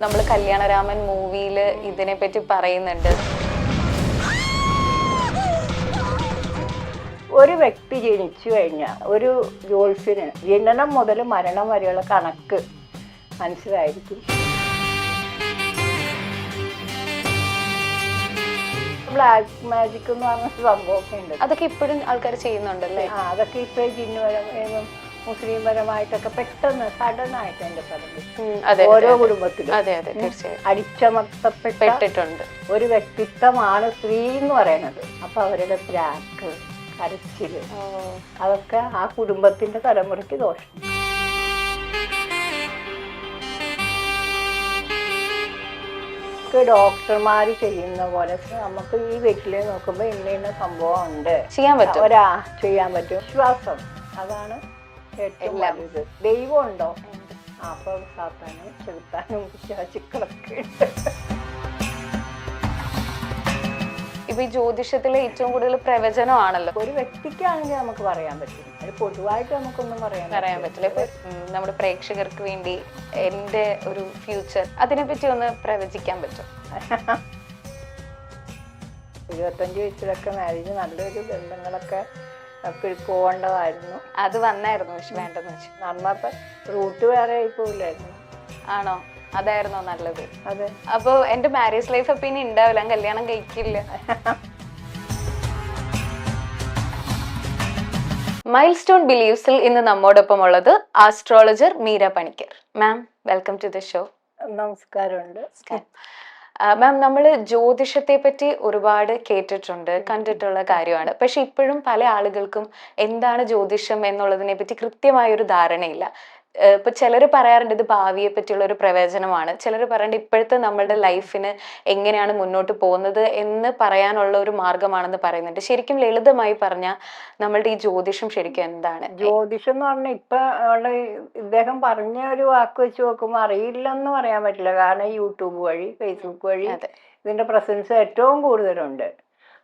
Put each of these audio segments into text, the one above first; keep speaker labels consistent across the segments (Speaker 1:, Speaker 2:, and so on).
Speaker 1: നമ്മൾ കല്യാണരാമൻ മൂവിയിൽ ഇതിനെ പറ്റി പറയുന്നുണ്ട്.
Speaker 2: ഒരു വ്യക്തി ജനിച്ചു കഴിഞ്ഞാൽ ഒരു ജോത്സ്യന് ജനനം മുതൽ മരണം വരെയുള്ള കണക്ക് മനസ്സിലായിരിക്കും. ബ്ലാക്ക് മാജിക് എന്ന് പറഞ്ഞ സംഭവമൊക്കെ ഉണ്ട്.
Speaker 1: അതൊക്കെ ഇപ്പോഴും ആൾക്കാർ ചെയ്യുന്നുണ്ടല്ലേ?
Speaker 2: അതൊക്കെ ഇപ്പൊ ജിന്നുപരമായും മുസ്ലിം പരമായിട്ടൊക്കെ പെട്ടെന്ന് സഡൻ ആയിട്ട് എന്റെ പലതും ഓരോ കുടുംബത്തിലും അടിച്ചമർത്തപ്പെട്ടിട്ടുണ്ട്. ഒരു വ്യക്തിത്വമാണ് സ്ത്രീ എന്ന് പറയുന്നത്. അപ്പൊ അവരുടെ പ്രാക്ക്, കരച്ചില്, അതൊക്കെ ആ കുടുംബത്തിന്റെ തലമുറയ്ക്ക് ദോഷം. ഡോക്ടർമാര് ചെയ്യുന്ന പോലെ നമുക്ക് ഈ വീട്ടില് നോക്കുമ്പോ ഇന്ന സംഭവം ഉണ്ട്, ചെയ്യാൻ പറ്റും. വിശ്വാസം, അതാണ് ഏറ്റവും വലുത്. ദൈവം ഉണ്ടോ? അപ്പൊ സാത്താനും ചെലുത്താനും പിശാചുക്കളൊക്കെ ഉണ്ട്.
Speaker 1: ഇപ്പൊ ഈ ജ്യോതിഷത്തിലെ ഏറ്റവും കൂടുതൽ പ്രവചനമാണല്ലോ.
Speaker 2: ഒരു വ്യക്തിക്കാണെങ്കിൽ നമുക്ക് പറയാൻ പറ്റും, അത് പൊതുവായിട്ട് നമുക്കൊന്നും പറയാൻ
Speaker 1: പറ്റില്ല. ഇപ്പൊ നമ്മുടെ പ്രേക്ഷകർക്ക് വേണ്ടി എന്റെ ഒരു ഫ്യൂച്ചർ അതിനെപ്പറ്റി ഒന്ന് പ്രവചിക്കാൻ പറ്റും?
Speaker 2: 25 വയസ്സിലൊക്കെ മാരേജ് നല്ലൊരു ബന്ധങ്ങളൊക്കെ പോകേണ്ടതായിരുന്നു.
Speaker 1: അത് വന്നായിരുന്നു, പക്ഷെ വേണ്ടെന്ന് വെച്ചു.
Speaker 2: നമ്മപ്പ റൂട്ട് വേറെ ആയി പോയില്ലായിരുന്നു.
Speaker 1: ആണോ? അതായിരുന്നോ നല്ലത്?
Speaker 2: അതെ.
Speaker 1: അപ്പൊ എന്റെ മാരേജ് ലൈഫ് അപ്പൊ ഇനി ഉണ്ടാവില്ല, കല്യാണം കഴിക്കില്ല. മൈൽ സ്റ്റോൺ ബിലീവ്സിൽ ഇന്ന് നമ്മോടൊപ്പം ഉള്ളത് astrologer Meera Panicker. Ma'am, welcome to the show.
Speaker 2: നമസ്കാരമുണ്ട്.
Speaker 1: മാം, നമ്മൾ ജ്യോതിഷത്തെ പറ്റി ഒരുപാട് കേട്ടിട്ടുണ്ട്, കണ്ടിട്ടുള്ള കാര്യമാണ്. പക്ഷെ ഇപ്പോഴും പല ആളുകൾക്കും എന്താണ് ജ്യോതിഷം എന്നുള്ളതിനെ പറ്റി കൃത്യമായൊരു ധാരണയില്ല. ഇപ്പൊ ചിലർ പറയാറുണ്ട് ഇത് ഭാവിയെ പറ്റിയുള്ള ഒരു പ്രവചനമാണ്, ചിലർ പറയുന്നുണ്ട് ഇപ്പോഴത്തെ നമ്മളുടെ ലൈഫിന് എങ്ങനെയാണ് മുന്നോട്ട് പോകുന്നത് എന്ന് പറയാനുള്ള ഒരു മാർഗമാണെന്ന് പറയുന്നുണ്ട്. ശരിക്കും ലളിതമായി പറഞ്ഞാൽ നമ്മളുടെ ഈ ജ്യോതിഷം ശരിക്കും എന്താണ്?
Speaker 2: ജ്യോതിഷം എന്ന് പറഞ്ഞാൽ ഇപ്പൊ ഇദ്ദേഹം പറഞ്ഞ ഒരു വാക്ക് വെച്ച് നോക്കുമ്പോൾ അറിയില്ലെന്ന് പറയാൻ പറ്റില്ല. കാരണം യൂട്യൂബ് വഴി, ഫേസ്ബുക്ക് വഴി ഇതിന്റെ പ്രസൻസ് ഏറ്റവും കൂടുതലുണ്ട്.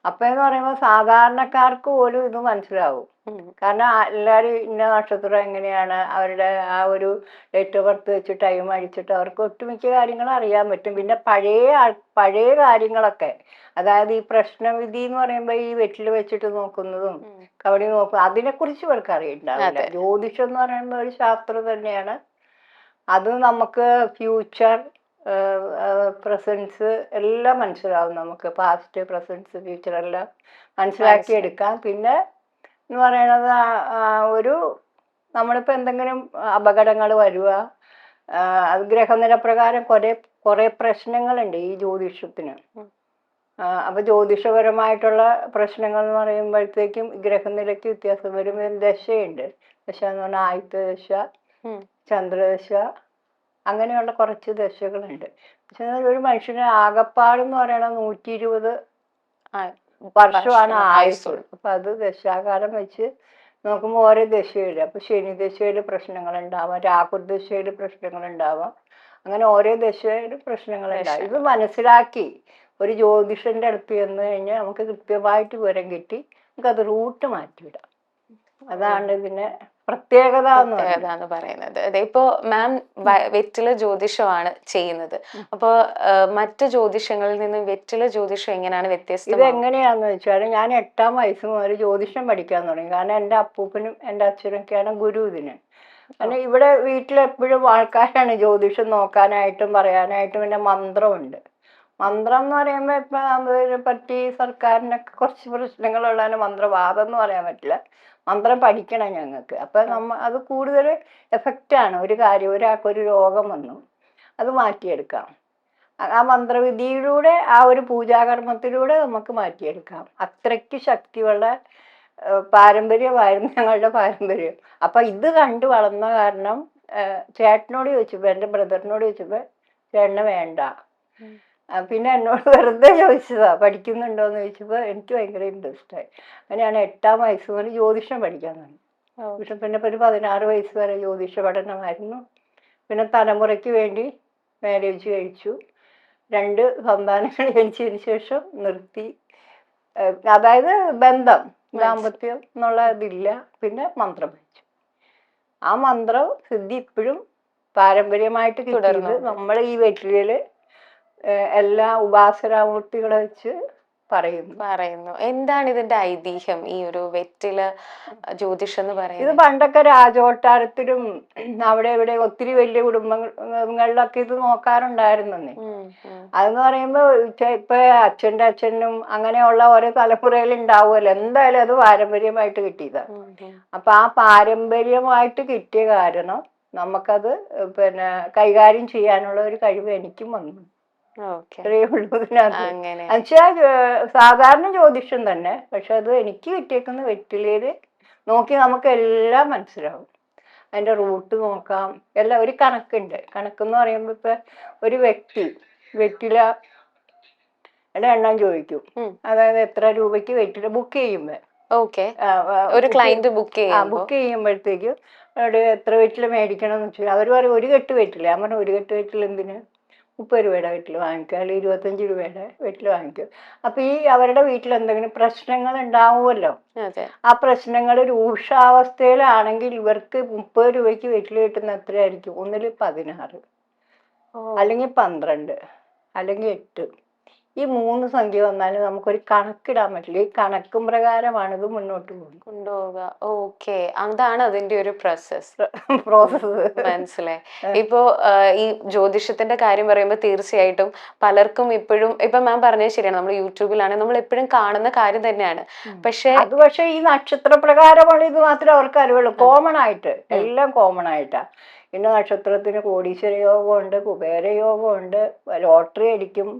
Speaker 2: അപ്പൊ എന്ന് പറയുമ്പോൾ സാധാരണക്കാർക്ക് പോലും ഇത് മനസ്സിലാവും. കാരണം എല്ലാവരും ഇന്ന നക്ഷത്രം എങ്ങനെയാണ്, അവരുടെ ആ ഒരു ഡേറ്റ് ഓഫ് ബർത്ത് വെച്ച് ടൈം അടിച്ചിട്ട് അവർക്ക് ഒട്ടുമിക്ക കാര്യങ്ങളും അറിയാൻ പറ്റും. പിന്നെ പഴയ കാര്യങ്ങളൊക്കെ, അതായത് ഈ പ്രശ്നവിധി എന്ന് പറയുമ്പോൾ ഈ വെറ്റിൽ വെച്ചിട്ട് നോക്കുന്നതും കവടി നോക്കും, അതിനെക്കുറിച്ച് ഇവർക്ക് അറിയണ്ടാവില്ല. ജ്യോതിഷം എന്ന് പറയുന്നത് ഒരു ശാസ്ത്രം തന്നെയാണ്. അത് നമുക്ക് ഫ്യൂച്ചർ, പ്രസൻസ് എല്ലാം മനസ്സിലാവും. നമുക്ക് പാസ്റ്റ്, പ്രസൻസ്, ഫ്യൂച്ചർ എല്ലാം മനസ്സിലാക്കിയെടുക്കാം. പിന്നെ എന്ന് പറയുന്നത് നമ്മളിപ്പോൾ എന്തെങ്കിലും അപകടങ്ങൾ വരുക, അത് ഗ്രഹനില പ്രകാരം കുറെ പ്രശ്നങ്ങളുണ്ട് ഈ ജ്യോതിഷത്തിന്. അപ്പൊ ജ്യോതിഷപരമായിട്ടുള്ള പ്രശ്നങ്ങൾ എന്ന് പറയുമ്പോഴത്തേക്കും ഗ്രഹനിലയ്ക്ക് വ്യത്യാസം വരും. ദശയുണ്ട്. ദശ എന്ന് പറഞ്ഞാൽ ആയുത്ത ദശ, ചന്ദ്രദശ, അങ്ങനെയുള്ള കുറച്ച് ദശകളുണ്ട്. പക്ഷെ ഒരു മനുഷ്യന് ആകപ്പാടെന്ന് പറയണത് 120 വർഷമാണ് ആയുസ്. അപ്പൊ അത് ദശാകാലം വെച്ച് നോക്കുമ്പോൾ ഓരോ ദശയില്, അപ്പൊ ശനി ദശയില് പ്രശ്നങ്ങൾ ഉണ്ടാവാം, രാഹുദശയില് പ്രശ്നങ്ങൾ ഉണ്ടാവാം, അങ്ങനെ ഓരോ ദശയില് പ്രശ്നങ്ങൾ ഉണ്ടാവും. ഇത് മനസ്സിലാക്കി ഒരു ജ്യോതിഷന്റെ അടുത്ത് ചെന്ന് കഴിഞ്ഞാൽ നമുക്ക് കൃത്യമായിട്ട് വിവരം കിട്ടി നമുക്കത് റൂട്ട് മാറ്റിവിടാം. അതാണ് ഇതിന്റെ പ്രത്യേകത എന്ന്
Speaker 1: പറയുന്നത്. ഇപ്പോ മാം വെറ്റില ജ്യോതിഷമാണ് ചെയ്യുന്നത്. അപ്പൊ മറ്റു ജ്യോതിഷങ്ങളിൽ നിന്ന് വെറ്റില ജ്യോതിഷം എങ്ങനെയാണ് വ്യത്യസ്തം?
Speaker 2: ഇത് എങ്ങനെയാന്ന് വെച്ചാൽ ഞാൻ 8ാം വയസ്സ് മുതൽ ജ്യോതിഷം പഠിക്കാൻ തുടങ്ങി. കാരണം എൻ്റെ അപ്പൂപ്പനും എൻ്റെ അച്ഛനൊക്കെയാണ് ഗുരു ഇതിന്. കാരണം ഇവിടെ വീട്ടിലെപ്പോഴും ആൾക്കാരാണ് ജ്യോതിഷം നോക്കാനായിട്ടും പറയാനായിട്ടും. പിന്നെ മന്ത്രമുണ്ട്. മന്ത്രം എന്ന് പറയുമ്പോൾ ഇപ്പൊ അതിനെ പറ്റി സർക്കാരിനൊക്കെ കുറച്ച് പ്രശ്നങ്ങളുള്ളതിന് മന്ത്രവാദം എന്ന് പറയാൻ പറ്റില്ല. മന്ത്രം പഠിക്കണം ഞങ്ങൾക്ക്. അപ്പൊ അത് കൂടുതൽ എഫക്റ്റാണ്. ഒരു കാര്യം, ഒരാൾക്കൊരു രോഗം വന്നു അത് മാറ്റിയെടുക്കാം. ആ മന്ത്രവിധിയിലൂടെ, ആ ഒരു പൂജാകർമ്മത്തിലൂടെ നമുക്ക് മാറ്റിയെടുക്കാം. അത്രയ്ക്ക് ശക്തിയുള്ള പാരമ്പര്യമായിരുന്നു ഞങ്ങളുടെ പാരമ്പര്യം. അപ്പൊ ഇത് കണ്ടു വളർന്ന കാരണം ചേട്ടനോട് ചോദിച്ചപ്പോ, എൻ്റെ ബ്രദറിനോട് ചോദിച്ചപ്പോ ചേട്ടന് വേണ്ട. പിന്നെ എന്നോട് വെറുതെ ചോദിച്ചതാ പഠിക്കുന്നുണ്ടോന്ന് ചോദിച്ചപ്പോൾ എനിക്ക് ഭയങ്കര ഇൻട്രസ്റ്റ് ആയി. അങ്ങനെയാണ് 8ാം വയസ്സ് മുതൽ ജ്യോതിഷം പഠിക്കാൻ തുടങ്ങി. പക്ഷെ പിന്നെ ഒരു 16 വയസ്സ് വരെ ജ്യോതിഷ പഠനമായിരുന്നു. പിന്നെ തലമുറയ്ക്ക് വേണ്ടി മാരേജ് കഴിച്ചു. 2 സന്താനങ്ങൾ ജനിച്ചതിന് ശേഷം നിർത്തി. അതായത് ബന്ധം, ദാമ്പത്യം എന്നുള്ള ഇതില്ല. പിന്നെ മന്ത്രം വെച്ചു. ആ മന്ത്രം സിദ്ധി ഇപ്പോഴും പാരമ്പര്യമായിട്ട് കിട്ടിയത്
Speaker 1: തുടർന്നുകൊണ്ട്.
Speaker 2: നമ്മൾ ഈ വെറ്റിലയില് എല്ലാ ഉപാസനാമൂർത്തികളെ വെച്ച് പറയുന്നു.
Speaker 1: എന്താണ് ഇതിന്റെ ഐതിഹ്യം, ഈ ഒരു വെറ്റില ജ്യോതിഷം എന്ന്
Speaker 2: ഇത്
Speaker 1: പറയുന്നത്?
Speaker 2: പണ്ടൊക്കെ രാജകൊട്ടാരത്തിലും അവിടെ ഇവിടെ ഒത്തിരി വലിയ കുടുംബങ്ങളിലൊക്കെ ഇത് നോക്കാറുണ്ടായിരുന്നേ. അതെന്ന് പറയുമ്പോ ഇപ്പൊ അച്ഛൻ്റെ അച്ഛനും അങ്ങനെയുള്ള ഓരോ തലമുറയിൽ ഉണ്ടാവുമല്ലോ, എന്തായാലും അത് പാരമ്പര്യമായിട്ട് കിട്ടിയതാണ്. അപ്പൊ ആ പാരമ്പര്യമായിട്ട് കിട്ടിയ കാരണം നമുക്കത് പിന്നെ കൈകാര്യം ചെയ്യാനുള്ള ഒരു കഴിവ് എനിക്കും വന്നു. ഇത്രയേ ഉള്ളൂ ഇതിനകത്ത്. എന്നുവെച്ചാൽ സാധാരണ ജ്യോതിഷം തന്നെ, പക്ഷെ അത് എനിക്ക് കിട്ടിയേക്കുന്ന വെറ്റിലയില് നോക്കി നമുക്ക് എല്ലാം മനസ്സിലാവും. അതിന്റെ റൂട്ട് നോക്കാം, എല്ലാം ഒരു കണക്കുണ്ട്. കണക്കെന്ന് പറയുമ്പോ ഇപ്പൊ ഒരു വ്യക്തി വെറ്റില എണ്ണം ചോദിക്കും. അതായത് എത്ര രൂപയ്ക്ക് വെറ്റില ബുക്ക് ചെയ്യുമ്പോ,
Speaker 1: ഒരു ക്ലയന്റ് ബുക്ക്
Speaker 2: ചെയ്യുമ്പോഴത്തേക്കും എത്ര വെറ്റില മേടിക്കണം എന്ന് വെച്ചാൽ അവർ പറയും ഒരു കെട്ട് വെറ്റില. ഞാൻ പറഞ്ഞു ഒരു കെട്ട് വെറ്റില എന്തിന്, 30 രൂപയുടെ വെറ്റില വാങ്ങിക്കുക, അല്ലെങ്കിൽ 25 രൂപയുടെ വെറ്റില വാങ്ങിക്കുക. അപ്പൊ ഈ അവരുടെ വീട്ടിൽ എന്തെങ്കിലും പ്രശ്നങ്ങൾ ഉണ്ടാവുമല്ലോ, ആ പ്രശ്നങ്ങൾ രൂക്ഷാവസ്ഥയിലാണെങ്കിൽ ഇവർക്ക് 30 രൂപയ്ക്ക് വെറ്റില കിട്ടുന്ന എത്രയായിരിക്കും? ഒന്നിൽ 16, അല്ലെങ്കിൽ 12, അല്ലെങ്കിൽ 8. ഈ 3 സംഖ്യ വന്നാലും നമുക്കൊരു കണക്കിടാൻ പറ്റില്ല. ഈ കണക്കും പ്രകാരമാണ് ഇത് മുന്നോട്ട്
Speaker 1: കൊണ്ടുപോവുക. അതാണ് അതിന്റെ ഒരു പ്രോസസ്. മനസ്സിലായി. ഇപ്പോ ഈ ജ്യോതിഷത്തിന്റെ കാര്യം പറയുമ്പോൾ തീർച്ചയായിട്ടും പലർക്കും ഇപ്പോഴും, ഇപ്പൊ മാം പറഞ്ഞത് ശരിയാണ്, നമ്മൾ യൂട്യൂബിലാണ് നമ്മൾ എപ്പോഴും കാണുന്ന കാര്യം തന്നെയാണ്.
Speaker 2: പക്ഷെ ഈ നക്ഷത്ര പ്രകാരമുള്ള ഇത് മാത്രമേ അവർക്ക് അറിവുള്ളൂ. കോമൺ ആയിട്ട് എല്ലാം കോമൺ ആയിട്ടാ. ഇന്ന നക്ഷത്രത്തിന് കോടീശ്വര യോഗമുണ്ട്, കുബേര യോഗമുണ്ട്, ലോട്ടറി അടിക്കും,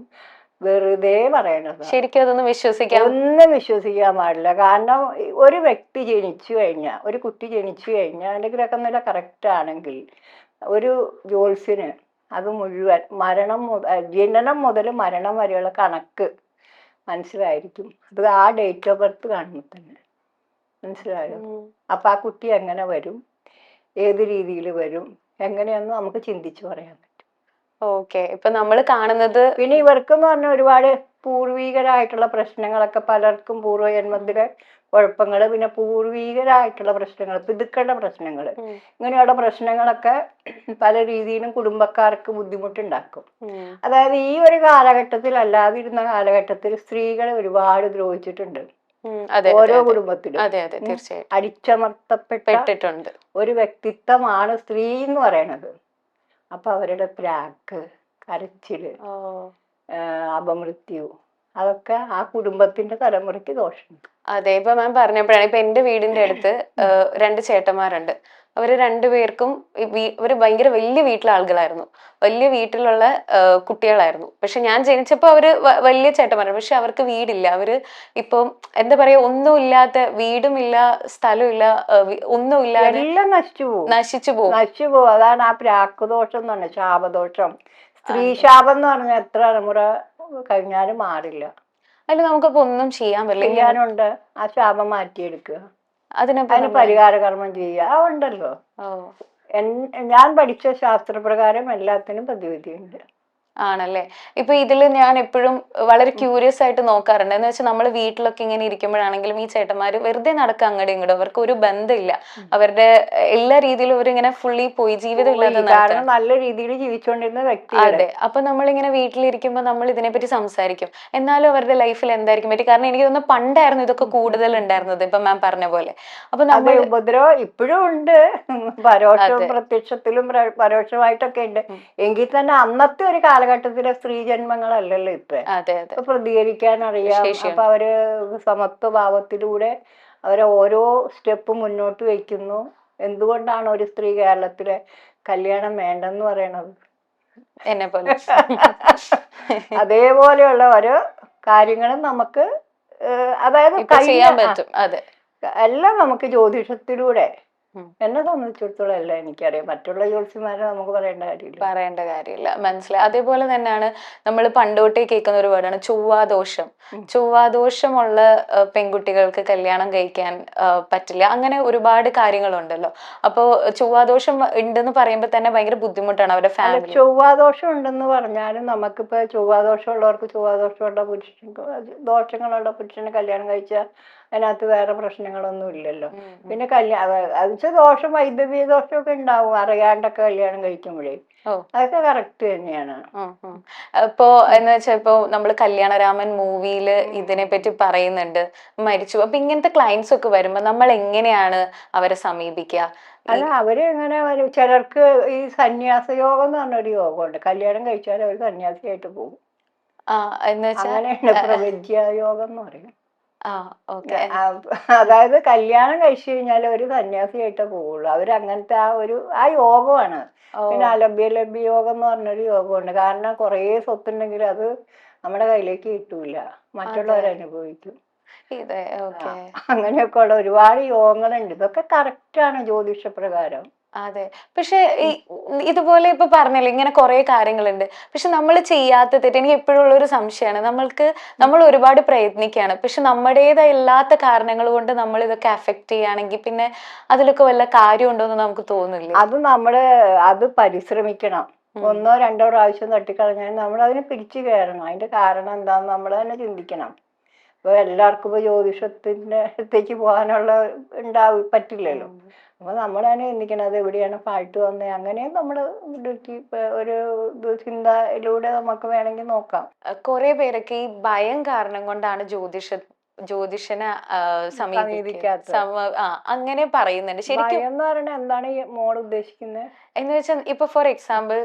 Speaker 2: വെറുതെ പറയണത്.
Speaker 1: ശരിക്കും അതൊന്നും
Speaker 2: ഒന്നും വിശ്വസിക്കാൻ പാടില്ല. കാരണം ഒരു വ്യക്തി ജനിച്ചു കഴിഞ്ഞാൽ, ഒരു കുട്ടി ജനിച്ചു കഴിഞ്ഞാൽ അതിന്റെ ഗ്രഹനില കറക്റ്റ് ആണെങ്കിൽ ഒരു ജ്യോത്സ്യന് അത് മുഴുവൻ ജനനം മുതൽ മരണം വരെയുള്ള കണക്ക് മനസ്സിലായിരിക്കും. അത് ആ ഡേറ്റ് ഓഫ് ബർത്ത് കാണുമ്പോൾ തന്നെ മനസ്സിലായോ? അപ്പൊ ആ കുട്ടി എങ്ങനെ വരും, ഏത് രീതിയിൽ വരും, എങ്ങനെയെന്ന് നമുക്ക് ചിന്തിച്ചു പറയാൻ പറ്റും.
Speaker 1: ഇപ്പൊ നമ്മൾ കാണുന്നത്
Speaker 2: പിന്നെ ഇവർക്കെന്ന് പറഞ്ഞാൽ ഒരുപാട് പൂർവികരായിട്ടുള്ള പ്രശ്നങ്ങളൊക്കെ, പലർക്കും പൂർവ്വജന്മത്തിലെ കുഴപ്പങ്ങൾ, പിന്നെ പൂർവികരായിട്ടുള്ള പ്രശ്നങ്ങൾ, പിതുക്കളുടെ പ്രശ്നങ്ങൾ, ഇങ്ങനെയുള്ള പ്രശ്നങ്ങളൊക്കെ പല രീതിയിലും കുടുംബക്കാർക്ക് ബുദ്ധിമുട്ടുണ്ടാക്കും. അതായത് ഈ ഒരു കാലഘട്ടത്തിൽ അല്ലാതിരുന്ന കാലഘട്ടത്തിൽ സ്ത്രീകളെ ഒരുപാട് ദ്രോഹിച്ചിട്ടുണ്ട് ഓരോ കുടുംബത്തിലും. അടിച്ചമർത്തപ്പെട്ടിട്ടുണ്ട് ഒരു വ്യക്തിത്വമാണ് സ്ത്രീ എന്ന് പറയണത്. അപ്പൊ അവരുടെ പ്രാക്ക്, കരച്ചില്, അപമൃത്യു, അതൊക്കെ ആ കുടുംബത്തിന്റെ തലമുറയ്ക്ക് ദോഷമുണ്ട്.
Speaker 1: ഇപ്പൊ മാം പറഞ്ഞപ്പോഴാണ്, ഇപ്പൊ എന്റെ വീടിന്റെ അടുത്ത് 2 ചേട്ടന്മാരുണ്ട്. അവര് രണ്ടുപേർക്കും അവര് ഭയങ്കര വലിയ വീട്ടിലെ ആളുകളായിരുന്നു, വലിയ വീട്ടിലുള്ള കുട്ടികളായിരുന്നു. പക്ഷെ ഞാൻ ജനിച്ചപ്പോ അവര് വലിയ ചേട്ടന്മാരാണ്, പക്ഷെ അവർക്ക് വീടില്ല. അവര് ഇപ്പൊ എന്താ പറയാ, ഒന്നുമില്ലാത്ത, വീടുമില്ല, സ്ഥലമില്ല, ഒന്നുമില്ലാതെ
Speaker 2: എല്ലാം നശിച്ചു പോകും. അതാണ് ആ പ്രാക്കുദോഷം എന്ന് പറഞ്ഞ ശാപദോഷം. സ്ത്രീ ശാപം എന്ന് പറഞ്ഞാൽ എത്ര തലമുറ കഴിഞ്ഞാലും മാറില്ല.
Speaker 1: അതിൽ നമുക്കപ്പോ ഒന്നും ചെയ്യാൻ
Speaker 2: ചെയ്യാനുണ്ട്. ആ ശാപം മാറ്റിയെടുക്കുക, അതിന് പരിഹാര കർമ്മം ചെയ്യുക ഉണ്ടല്ലോ. ഞാൻ പഠിച്ച ശാസ്ത്രപ്രകാരം എല്ലാത്തിനും പ്രതിവിധിയുണ്ട്.
Speaker 1: ആണല്ലേ? ഇപ്പൊ ഇതില് ഞാൻ എപ്പോഴും വളരെ ക്യൂരിയസ് ആയിട്ട് നോക്കാറുണ്ട്. എന്ന് വെച്ചാൽ നമ്മൾ വീട്ടിലൊക്കെ ഇങ്ങനെ ഇരിക്കുമ്പോഴാണെങ്കിലും ഈ ചേട്ടന്മാര് വെറുതെ നടക്കുക അങ്ങോട്ടും ഇങ്ങോട്ടും, അവർക്ക് ഒരു ബന്ധമില്ല. അവരുടെ എല്ലാ രീതിയിലും അവരിങ്ങനെ ഫുള്ളി പോയി, ജീവിതം ഇല്ലാതെ
Speaker 2: നല്ല രീതിയിൽ ജീവിച്ചുകൊണ്ടിരുന്ന വ്യക്തി.
Speaker 1: അതെ. അപ്പൊ നമ്മളിങ്ങനെ വീട്ടിലിരിക്കുമ്പോ നമ്മൾ ഇതിനെപ്പറ്റി സംസാരിക്കും, എന്നാലും അവരുടെ ലൈഫിൽ എന്തായിരിക്കും പറ്റി. കാരണം എനിക്ക് തോന്നുന്നു പണ്ടായിരുന്നു ഇതൊക്കെ കൂടുതൽ ഉണ്ടായിരുന്നത്, ഇപ്പൊ മാം പറഞ്ഞ പോലെ. അപ്പൊ നമ്മൾ
Speaker 2: ഉപദ്രവം ഇപ്പോഴും ഉണ്ട്, പരോക്ഷവും പ്രത്യക്ഷത്തിലും പരോക്ഷമായിട്ടൊക്കെ ഉണ്ട്. എങ്കിൽ തന്നെ അന്നത്തെ ഒരു കാലഘട്ടത്തിലെ സ്ത്രീ ജന്മങ്ങളല്ലല്ലോ ഇപ്പൊ പ്രതികരിക്കാൻ അറിയാം. അപ്പൊ അവര് സമത്വ ഭാവത്തിലൂടെ അവരെ ഓരോ സ്റ്റെപ്പ് മുന്നോട്ട് വയ്ക്കുന്നു. എന്തുകൊണ്ടാണ് ഒരു സ്ത്രീ കേരളത്തിലെ കല്യാണം വേണ്ടെന്ന് പറയണത്?
Speaker 1: എന്നെ പോലെ
Speaker 2: അതേപോലെയുള്ള ഓരോ കാര്യങ്ങളും നമുക്ക് അതായത്
Speaker 1: ചെയ്യാൻ പറ്റും.
Speaker 2: എല്ലാം നമുക്ക് ജ്യോതിഷത്തിലൂടെ, എന്നെ സംബന്ധിച്ചിടത്തോളം എല്ലാം എനിക്കറിയാം. മറ്റുള്ള ജ്യോത്സ്യന്മാരെ നമുക്ക് പറയേണ്ട കാര്യമില്ല.
Speaker 1: മനസ്സിലായി. അതേപോലെ തന്നെയാണ് നമ്മൾ പണ്ടോട്ടേ കേൾക്കുന്ന ഒരു വേർഡാണ് ചൊവ്വാദോഷം. ചൊവ്വാദോഷമുള്ള പെൺകുട്ടികൾക്ക് കല്യാണം കഴിക്കാൻ പറ്റില്ല, അങ്ങനെ ഒരുപാട് കാര്യങ്ങളുണ്ടല്ലോ. അപ്പോ ചൊവ്വാദോഷം ഉണ്ടെന്ന് പറയുമ്പോൾ തന്നെ ഭയങ്കര ബുദ്ധിമുട്ടാണ് അവരുടെ ഫാമിലി.
Speaker 2: ചൊവ്വാദോഷം ഉണ്ടെന്ന് പറഞ്ഞാലും നമുക്കിപ്പോ ചൊവ്വാദോഷം ഉള്ളവർക്ക്, ചൊവ്വാദോഷമുള്ള പുരുഷൻ, ദോഷങ്ങളുള്ള പുരുഷനെ കല്യാണം കഴിച്ചാൽ അതിനകത്ത് വേറെ പ്രശ്നങ്ങളൊന്നും ഇല്ലല്ലോ.
Speaker 1: ഉം, ഉം.
Speaker 2: പിന്നെ അത് വെച്ചാൽ ദോഷം, വൈദ്യുതി ദോഷമൊക്കെ ഉണ്ടാവും അറിയാണ്ടൊക്കെ കല്യാണം കഴിക്കുമ്പോഴേ.
Speaker 1: ഓ
Speaker 2: അതൊക്കെ കറക്റ്റ് തന്നെയാണ്.
Speaker 1: ഇപ്പോ എന്ന് വെച്ചാൽ ഇപ്പോ നമ്മള് കല്യാണരാമൻ മൂവിയില് ഇതിനെ പറ്റി പറയുന്നുണ്ട്, മരിച്ചു. അപ്പൊ ഇങ്ങനത്തെ ക്ലയൻസ് ഒക്കെ വരുമ്പോ നമ്മൾ എങ്ങനെയാണ് അവരെ സമീപിക്കുക?
Speaker 2: അല്ല, അവര് എങ്ങനെ വരും? ചിലർക്ക് ഈ സന്യാസ യോഗം എന്ന് പറഞ്ഞൊരു യോഗമുണ്ട്. കല്യാണം കഴിച്ചാൽ അവർ സന്യാസിയായിട്ട് പോകും.
Speaker 1: എന്ന് വെച്ചാ
Speaker 2: അങ്ങനെയാണ് പ്രപഞ്ച യോഗം എന്ന് പറയും.
Speaker 1: ഓക്കെ.
Speaker 2: അതായത് കല്യാണം കഴിച്ചു കഴിഞ്ഞാൽ ഒരു സന്യാസിയായിട്ടേ പോവുള്ളൂ. അവരങ്ങനത്തെ ആ യോഗമാണ്. പിന്നെ അലഭ്യ യോഗം എന്ന് പറഞ്ഞൊരു യോഗമുണ്ട്. കാരണം കുറേ സ്വത്തുണ്ടെങ്കിൽ അത് നമ്മുടെ കയ്യിലേക്ക് കിട്ടൂല, മറ്റുള്ളവരനുഭവിക്കും.
Speaker 1: ഇതെ ഓക്കെ.
Speaker 2: അങ്ങനെയൊക്കെ ഉള്ള ഒരുപാട് യോഗങ്ങളുണ്ട്. ഇതൊക്കെ കറക്റ്റാണ് ജ്യോതിഷപ്രകാരം.
Speaker 1: അതെ. പക്ഷെ ഇതുപോലെ ഇപ്പൊ പറഞ്ഞില്ലേ ഇങ്ങനെ കുറെ കാര്യങ്ങളുണ്ട്. പക്ഷെ നമ്മൾ ചെയ്യാത്ത തെറ്റ് എനിക്ക് എപ്പോഴും ഉള്ള ഒരു സംശയമാണ്. നമ്മൾ ഒരുപാട് പ്രയത്നിക്കുകയാണ്, പക്ഷെ നമ്മുടേതായില്ലാത്ത കാരണങ്ങൾ കൊണ്ട് നമ്മൾ ഇതൊക്കെ അഫക്റ്റ് ചെയ്യുകയാണെങ്കിൽ പിന്നെ അതിലൊക്കെ വല്ല കാര്യമുണ്ടോ എന്ന് നമുക്ക് തോന്നില്ലേ?
Speaker 2: അത് പരിശ്രമിക്കണം. 1 2 പ്രാവശ്യം തട്ടിക്കളഞ്ഞാൽ നമ്മൾ അതിനെ പിടിച്ചു കയറണം. അതിന്റെ കാരണം എന്താന്ന് നമ്മൾ തന്നെ ചിന്തിക്കണം. ഇപ്പൊ എല്ലാവർക്കും ഇപ്പൊ ജ്യോതിഷത്തിന്റെ അടുത്തേക്ക് പോകാനുള്ള പറ്റില്ലല്ലോ. അപ്പൊ നമ്മൾ തന്നെ ചിന്തിക്കണം, അത് എവിടെയാണ് ഫാൾട്ട് വന്നത്. അങ്ങനെ നമ്മൾ ഒരു ചിന്തയിലൂടെ നമുക്ക് വേണമെങ്കിൽ നോക്കാം.
Speaker 1: കുറെ പേരൊക്കെ ഈ ഭയം കാരണം കൊണ്ടാണ് ജ്യോതിഷനെ സമീപിക്കാത്ത അങ്ങനെ പറയുന്നുണ്ട്. ശരിക്കും
Speaker 2: ഭയം എന്ന് പറയുന്നത് എന്താണ് ഈ മോൾ ഉദ്ദേശിക്കുന്നത്?
Speaker 1: എന്ന് വെച്ചാൽ ഇപ്പൊ ഫോർ എക്സാമ്പിൾ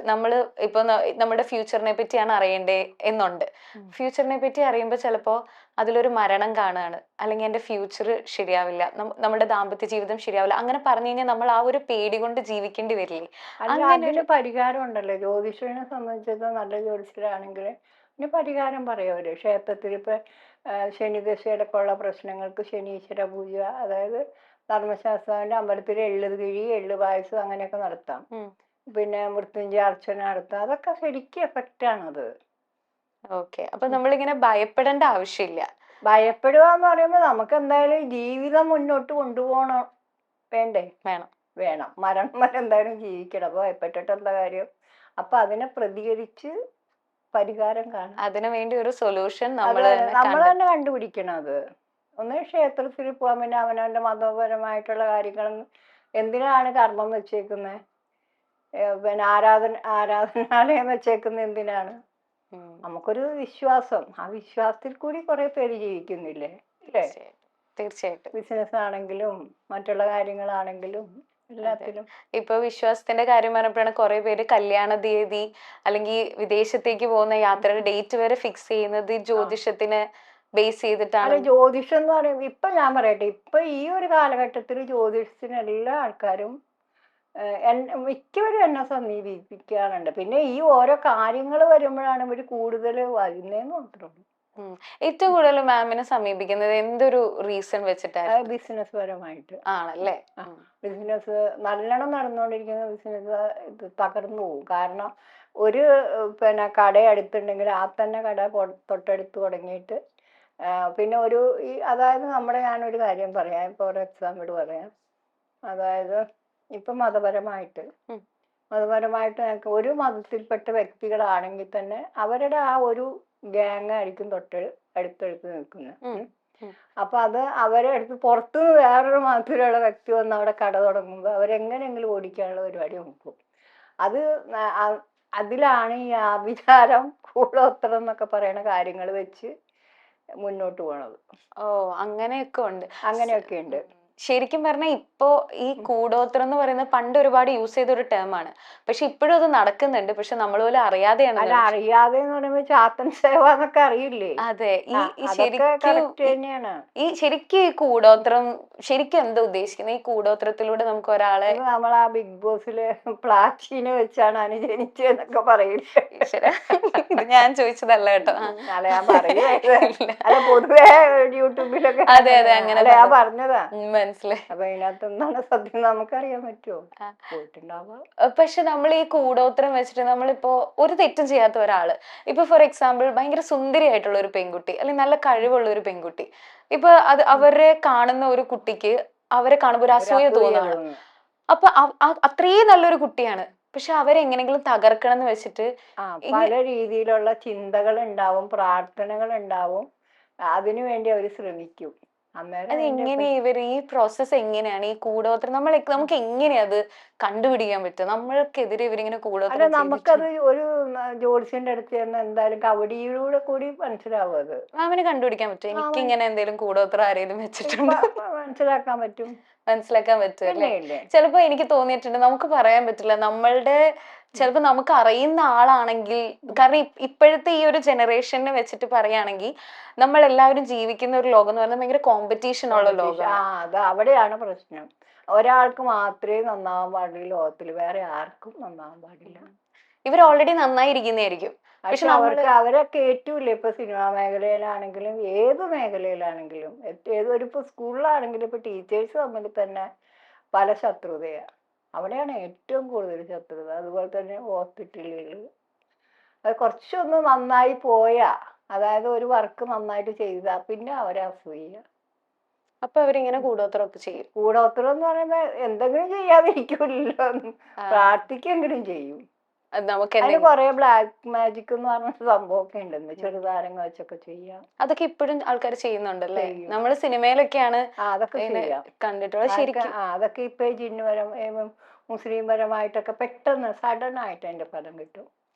Speaker 1: ഇപ്പൊ നമ്മുടെ ഫ്യൂച്ചറിനെ പറ്റിയാണ് അറിയണ്ടേ എന്നുണ്ട്. ഫ്യൂച്ചറിനെ പറ്റി അറിയുമ്പോൾ ചിലപ്പോ അതിലൊരു മരണം കാണുകയാണ്, അല്ലെങ്കിൽ എന്റെ ഫ്യൂച്ചർ ശരിയാവില്ല, നമ്മുടെ ദാമ്പത്യ ജീവിതം ശരിയാവില്ല, അങ്ങനെ പറഞ്ഞു കഴിഞ്ഞാൽ നമ്മൾ ആ ഒരു പേടി കൊണ്ട് ജീവിക്കേണ്ടി വരില്ലേ?
Speaker 2: അതിന് പരിഹാരം ഉണ്ടല്ലോ. ജ്യോതിഷനെ സംബന്ധിച്ചിടത്തോളം നല്ല ജ്യോതിഷരാണെങ്കിൽ ഇതിന് പരിഹാരം പറയും അവര്. ക്ഷേത്രത്തിൽ ഇപ്പൊ ശനിദശയിലൊക്കെ ഉള്ള പ്രശ്നങ്ങൾക്ക് ശനീശ്വര പൂജ, അതായത് ധർമ്മശാസ്ത്രത്തിന്റെ അമ്പലത്തിൽ എള്ളുകിഴി, എള്ളു പായസം അങ്ങനെയൊക്കെ നടത്താം. പിന്നെ മൃത്യുഞ്ജയ അർച്ചന നടത്താം. അതൊക്കെ ശരിക്കും എഫക്റ്റ് ആണത്.
Speaker 1: ഓക്കെ. അപ്പൊ നമ്മളിങ്ങനെ ഭയപ്പെടേണ്ട ആവശ്യമില്ല.
Speaker 2: ഭയപ്പെടുക എന്ന് പറയുമ്പോൾ നമുക്ക് എന്തായാലും ജീവിതം മുന്നോട്ട് കൊണ്ടുപോകണം. വേണ്ടേ? വേണം. മരണം വരെ എന്തായാലും ജീവിക്കണം. അപ്പൊ ഭയപ്പെട്ടിട്ട് എന്താ കാര്യം? അപ്പൊ അതിനെ പ്രതികരിച്ച് പരിഹാരം കാണാം.
Speaker 1: അതിനു വേണ്ടി ഒരു സൊല്യൂഷൻ നമ്മൾ
Speaker 2: തന്നെ കണ്ടുപിടിക്കണം. അത് ഒന്ന് ക്ഷേത്രത്തിൽ പോവാൻ, പിന്നെ അവനവന്റെ മതപരമായിട്ടുള്ള കാര്യങ്ങളും. എന്തിനാണ് കർമ്മം വെച്ചേക്കുന്നത്? പിന്നെ ആരാധനാലയം വെച്ചേക്കുന്നത് എന്തിനാണ്? നമുക്കൊരു വിശ്വാസം. ആ വിശ്വാസത്തിൽ കൂടി കുറെ പേര് ജീവിക്കുന്നില്ലേ?
Speaker 1: തീർച്ചയായിട്ടും.
Speaker 2: ബിസിനസ് ആണെങ്കിലും മറ്റുള്ള കാര്യങ്ങളാണെങ്കിലും എല്ലാത്തിലും.
Speaker 1: ഇപ്പൊ വിശ്വാസത്തിന്റെ കാര്യം പറഞ്ഞപ്പോഴാണ് കുറെ പേര് കല്യാണ തീയതി അല്ലെങ്കിൽ വിദേശത്തേക്ക് പോകുന്ന യാത്രയുടെ ഡേറ്റ് വരെ ഫിക്സ് ചെയ്യുന്നത് ജ്യോതിഷത്തിനെ ബേസ് ചെയ്തിട്ടാണ്.
Speaker 2: ജ്യോതിഷം എന്ന് പറയുമ്പോൾ ഇപ്പൊ ഞാൻ പറയട്ടെ, ഇപ്പൊ ഈ ഒരു കാലഘട്ടത്തിൽ ജ്യോതിഷത്തിന് എല്ലാ ആൾക്കാരും മിക്കവരും എന്നെ സമീപിക്കാറുണ്ട്. പിന്നെ ഈ ഓരോ കാര്യങ്ങൾ വരുമ്പോഴാണ് ഇവര് കൂടുതൽ വരുന്നതെന്ന് മാത്രമേ.
Speaker 1: ഏറ്റവും കൂടുതൽ മാമിനെ സമീപിക്കുന്നത് എന്തൊരു റീസൺ വെച്ചിട്ടാണ്?
Speaker 2: ബിസിനസ് പരമായിട്ട്
Speaker 1: ആണല്ലേ?
Speaker 2: ബിസിനസ് നല്ലോണം നടന്നുകൊണ്ടിരിക്കുന്ന ബിസിനസ് ഇത് തകർന്നു പോകും. കാരണം ഒരു പിന്നെ കട അടുത്തുണ്ടെങ്കിൽ ആ തന്നെ കട തൊട്ടടുത്ത് തുടങ്ങിയിട്ട് പിന്നെ അതായത് ഞാനൊരു കാര്യം പറയാം. ഫോർ എക്സാമ്പിൾ പറയാം. അതായത് ഇപ്പം മതപരമായിട്ട് ഞങ്ങൾക്ക് ഒരു മതത്തിൽപ്പെട്ട വ്യക്തികളാണെങ്കിൽ തന്നെ അവരുടെ ആ ഒരു ഗ്യാങ് ആയിരിക്കും അടുത്തടുത്ത് നിൽക്കുന്നത്. അപ്പൊ അത് അവരെ അടുത്ത് പുറത്തുനിന്ന് വേറൊരു മതത്തിലുള്ള വ്യക്തി വന്ന് അവിടെ കട തുടങ്ങുമ്പോൾ അവരെങ്ങനെയെങ്കിലും ഓടിക്കാനുള്ള പരിപാടി നോക്കും. അതിലാണ് ഈ ആഭിചാരം, കൂടോത്രം എന്നൊക്കെ പറയുന്ന കാര്യങ്ങൾ വെച്ച് മുന്നോട്ട് പോണത്.
Speaker 1: അങ്ങനെയൊക്കെ ഉണ്ട്.
Speaker 2: ഉണ്ട്.
Speaker 1: ശരിക്കും പറഞ്ഞാൽ ഇപ്പോ ഈ കൂടോത്രം എന്ന് പറയുന്നത് പണ്ട് ഒരുപാട് യൂസ് ചെയ്ത ഒരു ടേം ആണ്. പക്ഷെ ഇപ്പോഴും അത് നടക്കുന്നുണ്ട്. പക്ഷെ നമ്മൾ പോലും അറിയാതെയാണ്.
Speaker 2: അറിയാതെ എന്ന് പറയുമ്പോൾ ചാത്തൻ സേവ എന്നൊക്കെ അറിയില്ലേ?
Speaker 1: അതെ. ശരിക്കും ഈ കൂടോത്രം ശരിക്കും എന്താ ഉദ്ദേശിക്കുന്നത്? ഈ കൂടോത്രത്തിലൂടെ നമുക്ക് ഒരാളെ
Speaker 2: നമ്മൾ ആ ബിഗ് ബോസില് പ്ലാച്ചീനെ വെച്ചാണ് അനുജനിച്ചെന്നൊക്കെ പറയില്ലേ?
Speaker 1: ഇത് ഞാൻ ചോദിച്ചതല്ല കേട്ടോ.
Speaker 2: ഞാൻ പറയുന്നത് അല്ല, പൊതുവെ യൂട്യൂബിലൊക്കെ.
Speaker 1: അതെ അങ്ങനെ
Speaker 2: ഞാൻ പറഞ്ഞതാ.
Speaker 1: മനസ്സിലായി.
Speaker 2: അപ്പൊ ഇതിനകത്ത് എന്താണ് സത്യം നമുക്കറിയാൻ പറ്റുമോ? പോയിട്ടുണ്ടാവാം.
Speaker 1: പക്ഷെ നമ്മൾ ഈ കൂടോത്രം വെച്ചിട്ട് നമ്മളിപ്പോ ഒരു തെറ്റും ചെയ്യാത്ത ഒരാള്, ഇപ്പൊ ഫോർ എക്സാമ്പിൾ ഭയങ്കര സുന്ദരിയായിട്ടുള്ള ഒരു പെൺകുട്ടി അല്ലെങ്കിൽ നല്ല കഴിവുള്ള ഒരു പെൺകുട്ടി, ഇപ്പൊ അവരെ കാണുന്ന ഒരു കുട്ടിക്ക് അവരെ കാണുമ്പോൾ ഒരു അസൂയ തോന്നുകയാണ്. അപ്പൊ അത്രയും നല്ലൊരു കുട്ടിയാണ്, പക്ഷെ അവരെങ്ങനെങ്കിലും തകർക്കണം എന്ന് വെച്ചിട്ട്
Speaker 2: പല രീതിയിലുള്ള ചിന്തകൾ ഉണ്ടാവും, പ്രാർത്ഥനകൾ ഉണ്ടാവും. അതിനു വേണ്ടി അവർ ശ്രമിക്കും. അന്നേരം
Speaker 1: അത്
Speaker 2: അതിന്റെ
Speaker 1: എങ്ങനെയാ ഇവര് ഈ പ്രോസസ്സ് എങ്ങനെയാണ് ഈ കൂടോത്രം നമുക്ക് എങ്ങനെയാ അത് കണ്ടുപിടിക്കാൻ പറ്റുക? നമ്മൾക്കെതിരെ ഇവരിങ്ങനെ
Speaker 2: അല്ല
Speaker 1: കൂടോത്രം ചെയ്തിട്ട്
Speaker 2: നമുക്കത് ഒരു ജ്യോത്സ്യന്റെ അടുത്ത് ചെന്ന് എന്തായാലും കവടിയിലൂടെ കൂടി മനസ്സിലാവും അത്.
Speaker 1: മാമിന് കണ്ടുപിടിക്കാൻ പറ്റും
Speaker 2: ആ
Speaker 1: എനിക്ക് ഇങ്ങനെ എന്തെങ്കിലും കൂടോത്രം ആരെങ്കിലും
Speaker 2: ഇപ്പൊ
Speaker 1: വെച്ചിട്ടുണ്ടോ
Speaker 2: മനസ്സിലാക്കാൻ പറ്റും.
Speaker 1: മനസ്സിലാക്കാൻ പറ്റും അല്ലേ?
Speaker 2: പിന്നെ ഇല്ലേ?
Speaker 1: ചിലപ്പോ എനിക്ക് തോന്നിയിട്ടുണ്ട് നമുക്ക് പറയാൻ പറ്റില്ല നമ്മളുടെ ചിലപ്പോ നമുക്ക് അറിയുന്ന ആളാണെങ്കിൽ, കാരണം ഇപ്പോഴത്തെ ഈ ഒരു ജനറേഷനെ വെച്ചിട്ട് പറയുകയാണെങ്കിൽ നമ്മൾ എല്ലാവരും ജീവിക്കുന്ന ഒരു ലോകം എന്ന് പറയുന്നത് ഭയങ്കര കോമ്പറ്റീഷൻ ഉള്ള
Speaker 2: കോമ്പറ്റീഷൻ.
Speaker 1: ലോകമാണ്.
Speaker 2: അത് അവിടെയാണ് പ്രശ്നം. ഒരാൾക്ക് മാത്രമേ നന്നാവാൻ പാടില്ല ലോകത്തിൽ, വേറെ ആർക്കും നന്നാവാൻ പാടില്ല.
Speaker 1: ഇവർ ഓൾറെഡി നന്നായിരിക്കുന്നതായിരിക്കും, പക്ഷെ
Speaker 2: പക്ഷെ
Speaker 1: നമ്മള്
Speaker 2: അവരെ കേറ്റൂല. ഇപ്പൊ സിനിമാ മേഖലയിലാണെങ്കിലും ഏത് മേഖലയിലാണെങ്കിലും ഏതൊരു ഇപ്പൊ സ്കൂളിലാണെങ്കിലും ഇപ്പൊ ടീച്ചേഴ്സ് തമ്മിൽ തന്നെ പല ശത്രുതയാ. അവിടെയാണ് ഏറ്റവും കൂടുതൽ ശത്രുത. അതുപോലെ തന്നെ ഹോസ്പിറ്റലുകളിൽ അത് കുറച്ചൊന്ന് നന്നായി പോയാ, അതായത് ഒരു വർക്ക് നന്നായിട്ട് ചെയ്താ പിന്നെ അവരെ അസൂയ.
Speaker 1: അപ്പൊ അവരിങ്ങനെ കൂടോത്രമൊക്കെ ചെയ്യും.
Speaker 2: കൂടോത്രം എന്ന് പറയുമ്പോ എന്തെങ്കിലും ചെയ്യാതിരിക്കൂലല്ലോ, പ്രാർത്ഥിക്കെങ്കിലും ചെയ്യും.
Speaker 1: അത് നമുക്ക്
Speaker 2: അതിന്
Speaker 1: എന്തെങ്കിലും
Speaker 2: കൊറേ ബ്ലാക്ക് മാജിക് എന്ന് പറഞ്ഞ സംഭവമൊക്കെ ഉണ്ടെന്ന്, ചെറുതാരങ്ങ വെച്ചൊക്കെ ചെയ്യാം.
Speaker 1: അതൊക്കെ ഇപ്പോഴും ആൾക്കാർ ചെയ്യുന്നുണ്ടല്ലേ?
Speaker 2: ചെയ്യും.
Speaker 1: നമ്മള് സിനിമയിലൊക്കെയാണ്
Speaker 2: അതൊക്കെ
Speaker 1: ഇങ്ങനെ
Speaker 2: ചെയ്യാം.
Speaker 1: കണ്ടിട്ടുള്ളത്. ശരിക്കും
Speaker 2: അതൊക്കെ ഇപ്പൊ മുസ്ലിം പരമായിട്ടൊക്കെ പെട്ടെന്ന് സഡൻ ആയിട്ട് അതിന്റെ ഫലം കിട്ടും.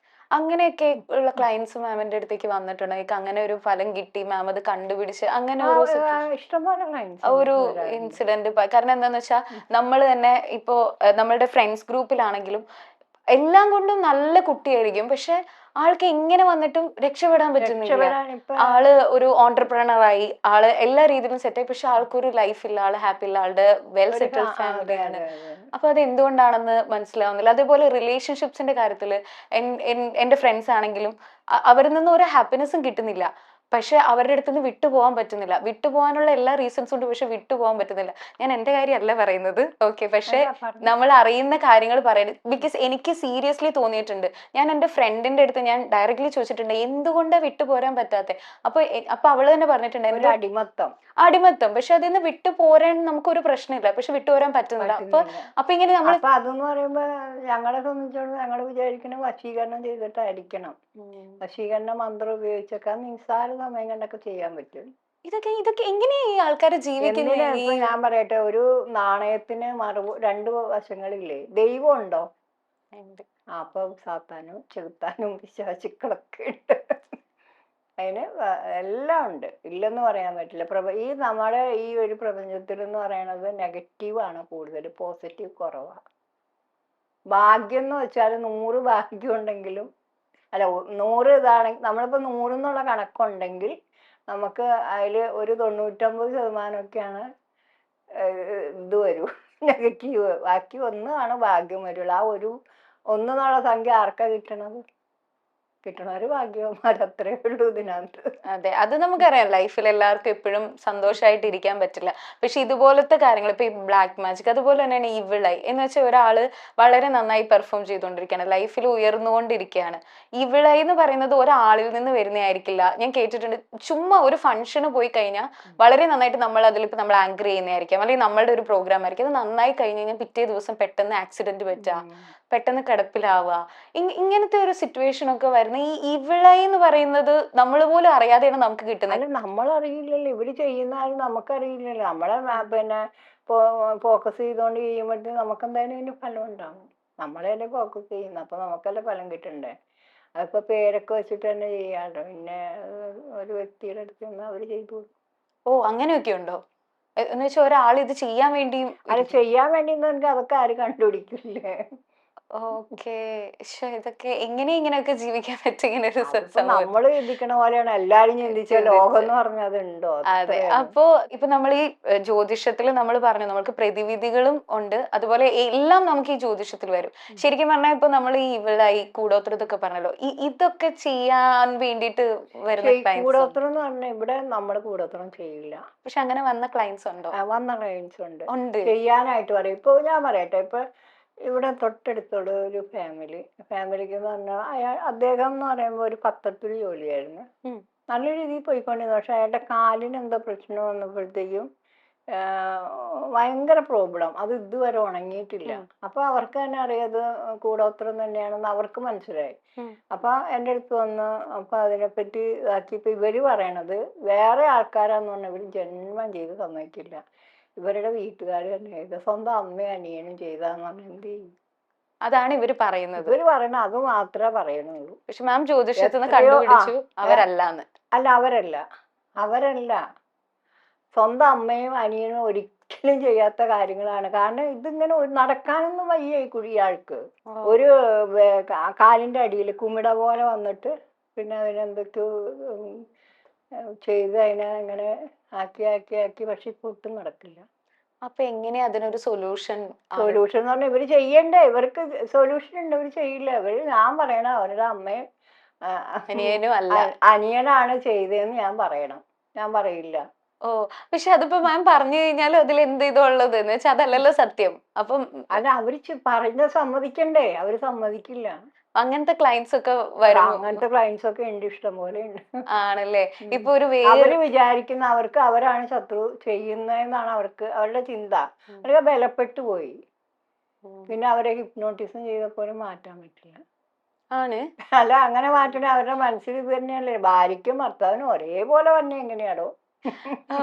Speaker 1: അങ്ങനെയൊക്കെ ഉള്ള ക്ലയൻസ് മാമിന്റെ അടുത്തേക്ക് വന്നിട്ടുണ്ടോ? എനിക്ക് അങ്ങനെ ഒരു ഫലം കിട്ടി, മാം അത് കണ്ടുപിടിച്ച് അങ്ങനെ ഒരു
Speaker 2: ഇഷ്ടംപോലെ
Speaker 1: ഒരു ഇൻസിഡന്റ്. കാരണം എന്താന്ന് വെച്ചാൽ നമ്മൾ തന്നെ ഇപ്പോ നമ്മളുടെ ഫ്രണ്ട്സ് ഗ്രൂപ്പിലാണെങ്കിലും എല്ലാം കൊണ്ടും നല്ല കുട്ടിയായിരിക്കും, പക്ഷെ ആൾക്ക് എങ്ങനെ വന്നിട്ടും രക്ഷപ്പെടാൻ പറ്റുന്നില്ല. ആള് ഒരു ഓണ്ടർപ്രണർ ആയി, ആള് എല്ലാ രീതിയിലും സെറ്റായി, പക്ഷെ ആൾക്കൊരു ലൈഫ് ഇല്ല, ആള് ഹാപ്പി ഇല്ല, ആളുടെ വെൽ സെറ്റിൽഡ് ഫാമിലിയാണ്. അപ്പൊ അത് എന്തുകൊണ്ടാണെന്ന് മനസ്സിലാവുന്നില്ല. അതേപോലെ റിലേഷൻഷിപ്സിന്റെ കാര്യത്തില് എന്റെ ഫ്രണ്ട്സ് ആണെങ്കിലും അവരിൽ നിന്ന് ഒരു ഹാപ്പിനെസ്സും കിട്ടുന്നില്ല, പക്ഷെ അവരുടെ അടുത്ത് നിന്ന് വിട്ടുപോകാൻ പറ്റുന്നില്ല. വിട്ടുപോകാനുള്ള എല്ലാ റീസൺസും ഉണ്ട്, പക്ഷെ വിട്ടുപോകാൻ പറ്റുന്നില്ല. ഞാൻ എന്റെ കാര്യമല്ല പറയുന്നത്, ഓക്കെ, പക്ഷെ നമ്മൾ അറിയുന്ന കാര്യങ്ങൾ പറയുന്നത്. ബിക്കോസ് എനിക്ക് സീരിയസ്ലി തോന്നിയിട്ടുണ്ട്. ഞാൻ എന്റെ ഫ്രണ്ടിന്റെ അടുത്ത് ഞാൻ ഡയറക്ട്ലി ചോദിച്ചിട്ടുണ്ട് എന്തുകൊണ്ടാണ് വിട്ടുപോരാൻ പറ്റാത്തെ. അപ്പൊ അവള് തന്നെ പറഞ്ഞിട്ടുണ്ട് എന്റെ അടിമത്തം. പക്ഷെ അതിൽ നിന്ന് വിട്ടുപോരാൻ നമുക്കൊരു പ്രശ്നമില്ല, പക്ഷെ വിട്ടുപോരാൻ പറ്റുന്നില്ല. അപ്പൊ ഇങ്ങനെ നമ്മൾ
Speaker 2: അതെന്ന് പറയുമ്പോ ഞങ്ങളെ സംബന്ധിച്ചോളം ഞങ്ങൾ വിചാരിക്കണം വശീകരണം ചെയ്തിട്ടായിരിക്കണം. വശീകരണ മന്ത്രം ഉപയോഗിച്ചൊക്കെ നിസ്സാര സമയം കണ്ടൊക്കെ ചെയ്യാൻ പറ്റും.
Speaker 1: ഇതൊക്കെ എങ്ങനെയാ ഈ ആൾക്കാര് ജീവിക്കുന്നത്?
Speaker 2: ഇപ്പൊ ഞാൻ പറയട്ടെ, ഒരു നാണയത്തിന് രണ്ട് വശങ്ങളില്ലേ? ദൈവം ഉണ്ടോ? അപ്പൊ സാത്താനും ചെലുത്താനും പിശാചുക്കളൊക്കെ ഉണ്ട്. അതിന് എല്ലാം ഉണ്ട്, ഇല്ലെന്ന് പറയാൻ പറ്റില്ല. ഈ നമ്മുടെ ഈ ഒരു പ്രപഞ്ചത്തിൽ എന്ന് പറയണത് നെഗറ്റീവാണ് കൂടുതൽ, പോസിറ്റീവ് കുറവാണ്. ഭാഗ്യം എന്ന് വെച്ചാൽ 100 ഭാഗ്യം ഉണ്ടെങ്കിലും, അല്ല 100 ഇതാണെങ്കിൽ നമ്മളിപ്പോ 100 എന്നുള്ള കണക്കുണ്ടെങ്കിൽ നമുക്ക് അതിൽ ഒരു 99% ഇത് വരൂ നെഗറ്റീവ്. ബാക്കി 1 ഭാഗ്യം വരുള്ളൂ. ആ ഒരു 1 എന്നുള്ള സംഖ്യ ആർക്കാ കിട്ടണത്? കിട്ടണവര് ഭാഗ്യവന്മാർ, അത്രേ ഉള്ളൂ ഇതിനകത്ത്.
Speaker 1: അതെ, അത് നമുക്കറിയാം. ലൈഫിൽ എല്ലാവർക്കും എപ്പോഴും സന്തോഷമായിട്ട് ഇരിക്കാൻ പറ്റില്ല. പക്ഷെ ഇതുപോലത്തെ കാര്യങ്ങൾ, ഇപ്പൊ ഈ ബ്ലാക്ക് മാജിക്, അതുപോലെ തന്നെയാണ് ഇവിളായി എന്ന് വെച്ചാൽ ഒരാള് വളരെ നന്നായി പെർഫോം ചെയ്തുകൊണ്ടിരിക്കുകയാണ്, ലൈഫിൽ ഉയർന്നുകൊണ്ടിരിക്കുകയാണ്. ഇവിളായി എന്ന് പറയുന്നത് ഒരാളിൽ നിന്ന് വരുന്നതായിരിക്കില്ല. ഞാൻ കേട്ടിട്ടുണ്ട്, ചുമ്മാ ഒരു ഫംഗ്ഷന് പോയി കഴിഞ്ഞാൽ വളരെ നന്നായിട്ട് നമ്മൾ അതിലിപ്പോ നമ്മൾ ആങ്കർ ചെയ്യുന്നതായിരിക്കാം, അല്ലെങ്കിൽ നമ്മളുടെ ഒരു പ്രോഗ്രാം ആയിരിക്കും, അത് നന്നായി കഴിഞ്ഞ് കഴിഞ്ഞാൽ പിറ്റേ ദിവസം പെട്ടെന്ന് ആക്സിഡന്റ് പറ്റുക, പെട്ടെന്ന് കിടപ്പിലാവുക, ഇങ്ങനത്തെ ഒരു സിറ്റുവേഷൻ ഒക്കെ വരുന്ന ഈ ഇവിളായി എന്ന് പറയുന്നത് നമ്മൾ പോലും അറിയാതെയാണ് നമുക്ക് കിട്ടുന്നത്.
Speaker 2: അല്ല നമ്മളറിയില്ലല്ലോ, ഇവര് ചെയ്യുന്ന ആരും നമുക്കറിയില്ലല്ലോ. നമ്മളെ പിന്നെ ഫോക്കസ് ചെയ്തോണ്ട് ചെയ്യുമ്പോഴത്തേക്ക് നമുക്ക് എന്തായാലും ഇതിന് ഫലം ഉണ്ടാവും. നമ്മളല്ലേ ഫോക്കസ് ചെയ്യുന്നത്, അപ്പൊ നമുക്കല്ലേ ഫലം കിട്ടണ്ടേ. അതിപ്പോ പേരൊക്കെ വെച്ചിട്ട് തന്നെ ചെയ്യാട്ടോ. പിന്നെ ഒരു വ്യക്തിയുടെ അടുത്ത് നിന്ന് അവര് ചെയ്തു.
Speaker 1: ഓ, അങ്ങനെയൊക്കെ ഉണ്ടോ? എന്ന് വെച്ചാൽ ഒരാൾ ഇത് ചെയ്യാൻ വേണ്ടി
Speaker 2: അത് ചെയ്യാൻ വേണ്ടി അതൊക്കെ ആര് കണ്ടുപിടിക്കില്ലേ?
Speaker 1: ഓക്കെ. ഇതൊക്കെ ഇങ്ങനെയൊക്കെ ജീവിക്കാൻ പറ്റും ഇങ്ങനെ ഒരു
Speaker 2: നമ്മള് ചിന്തിക്കണ പോലെയാണ് എല്ലാരും ചിന്തിച്ച ലോകം എന്ന് പറഞ്ഞാൽ അതുണ്ടോ?
Speaker 1: അതെ. അപ്പോ ഇപ്പൊ നമ്മൾ ഈ ജ്യോതിഷത്തിൽ നമ്മൾ പറഞ്ഞു നമുക്ക് പ്രതിവിധികളും ഉണ്ട്, അതുപോലെ എല്ലാം നമുക്ക് ഈ ജ്യോതിഷത്തിൽ വരും. ശരിക്കും പറഞ്ഞാൽ ഇപ്പൊ നമ്മൾ ഈ ഇവിളായി കൂടോത്രം ഇതൊക്കെ പറഞ്ഞല്ലോ, ഇതൊക്കെ ചെയ്യാൻ വേണ്ടിട്ട് വരുന്ന
Speaker 2: കൂടോത്രം എന്ന് പറഞ്ഞാൽ ഇവിടെ നമ്മൾ കൂടോത്രം ചെയ്യില്ല.
Speaker 1: പക്ഷെ അങ്ങനെ വന്ന ക്ലയൻസ് ഉണ്ടോ?
Speaker 2: വന്ന ക്ലയൻസ് ഉണ്ട്, ചെയ്യാനായിട്ട് പറയും. ഇപ്പൊ ഞാൻ പറയട്ടെ, ഇപ്പൊ ഇവിടെ തൊട്ടടുത്തുള്ള ഒരു ഫാമിലിക്ക് എന്ന് പറഞ്ഞാൽ അദ്ദേഹം എന്ന് പറയുമ്പോൾ ഒരു പത്രത്തിൽ ജോലിയായിരുന്നു, നല്ല രീതിയിൽ പോയിക്കൊണ്ടിരുന്നു. പക്ഷെ അയാളുടെ കാലിന് എന്തോ പ്രശ്നം വന്നപ്പോഴത്തേക്കും ഭയങ്കര പ്രോബ്ലം. അത് ഇതുവരെ ഉണങ്ങിയിട്ടില്ല. അപ്പൊ അവർക്ക് തന്നെ അറിയാം അത് കൂടോത്രം തന്നെയാണെന്ന് അവർക്ക് മനസ്സിലായി. അപ്പൊ എൻ്റെ അടുത്ത് വന്ന് അപ്പൊ അതിനെപ്പറ്റി ഇതാക്കിയപ്പോ ഇവര് പറയണത് വേറെ ആൾക്കാരാന്ന് പറഞ്ഞാൽ ഇവര് ജന്മം ചെയ്ത് സമ്മതിക്കില്ല. ഇവരുടെ വീട്ടുകാർ തന്നെ ചെയ്ത, സ്വന്തം അമ്മയും അനിയനും ചെയ്താന്ന് പറഞ്ഞാൽ എന്ത് ചെയ്യും?
Speaker 1: അതാണ് ഇവര് പറയുന്നത്.
Speaker 2: ഇവര് പറയണ അത് മാത്രമേ പറയണുള്ളൂ.
Speaker 1: പക്ഷെ മാം ജ്യോതിഷത്തിൽ നിന്ന്
Speaker 2: എത്രയോ
Speaker 1: കണ്ടുപിടിച്ചു അവരല്ലാന്ന്.
Speaker 2: അല്ല, അവരല്ല. സ്വന്തം അമ്മയും അനിയനും ഒരിക്കലും ചെയ്യാത്ത കാര്യങ്ങളാണ്. കാരണം ഇതിങ്ങനെ നടക്കാനൊന്നും വയ്യ ഇയാൾക്ക്. ഒരു കാലിന്റെ അടിയിൽ കുമിട പോലെ വന്നിട്ട് പിന്നെ അതിനെന്തൊക്കെയോ ചെയ്ത് അതിനെ ഇങ്ങനെ ആക്കി പക്ഷെ ഇപ്പൊ ഒട്ടും നടക്കില്ല.
Speaker 1: അപ്പൊ എങ്ങനെയാ അതിനൊരു സൊല്യൂഷൻ?
Speaker 2: സൊല്യൂഷൻ എന്ന് പറഞ്ഞാൽ ഇവര് ചെയ്യണ്ടേ? ഇവർക്ക് സൊല്യൂഷൻ ഉണ്ട്, ഇവര് ചെയ്യില്ല. ഇവര് ഞാൻ പറയണ അവരുടെ അമ്മയും
Speaker 1: അനിയനും അല്ല,
Speaker 2: അനിയനാണ് ചെയ്തതെന്ന് ഞാൻ പറയില്ല.
Speaker 1: ഓ, പക്ഷെ അതിപ്പോ മാം പറഞ്ഞു കഴിഞ്ഞാലും അതിൽ എന്ത് ഇതുള്ളത് എന്ന് വെച്ചാൽ അതല്ലല്ലോ സത്യം. അപ്പം
Speaker 2: അല്ല, അവര് പറഞ്ഞ സമ്മതിക്കണ്ടേ? അവര് സമ്മതിക്കില്ല.
Speaker 1: അങ്ങനത്തെ ക്ലയൻസ് ഒക്കെ വരും.
Speaker 2: അങ്ങനത്തെ ക്ലയൻസ് ഒക്കെ ഉണ്ട്, ഇഷ്ടം പോലെ ഉണ്ട്.
Speaker 1: ആണല്ലേ? ഇപ്പൊ ഒരു
Speaker 2: അവര് വിചാരിക്കുന്ന അവർക്ക് അവരാണ് ശത്രു ചെയ്യുന്നതെന്നാണ് അവരുടെ ചിന്ത. അവർക്ക് ബലപ്പെട്ടു പോയി. പിന്നെ അവരെ ഹിപ്നോട്ടിസം ചെയ്തപ്പോലും മാറ്റാൻ പറ്റില്ല.
Speaker 1: ആണ്.
Speaker 2: അല്ല, അങ്ങനെ മാറ്റണേ അവരുടെ മനസ്സിൽ ഇത് തന്നെയല്ലേ? ഭാര്യയ്ക്കും ഭർത്താവിനും ഒരേപോലെ തന്നെ എങ്ങനെയാണോ?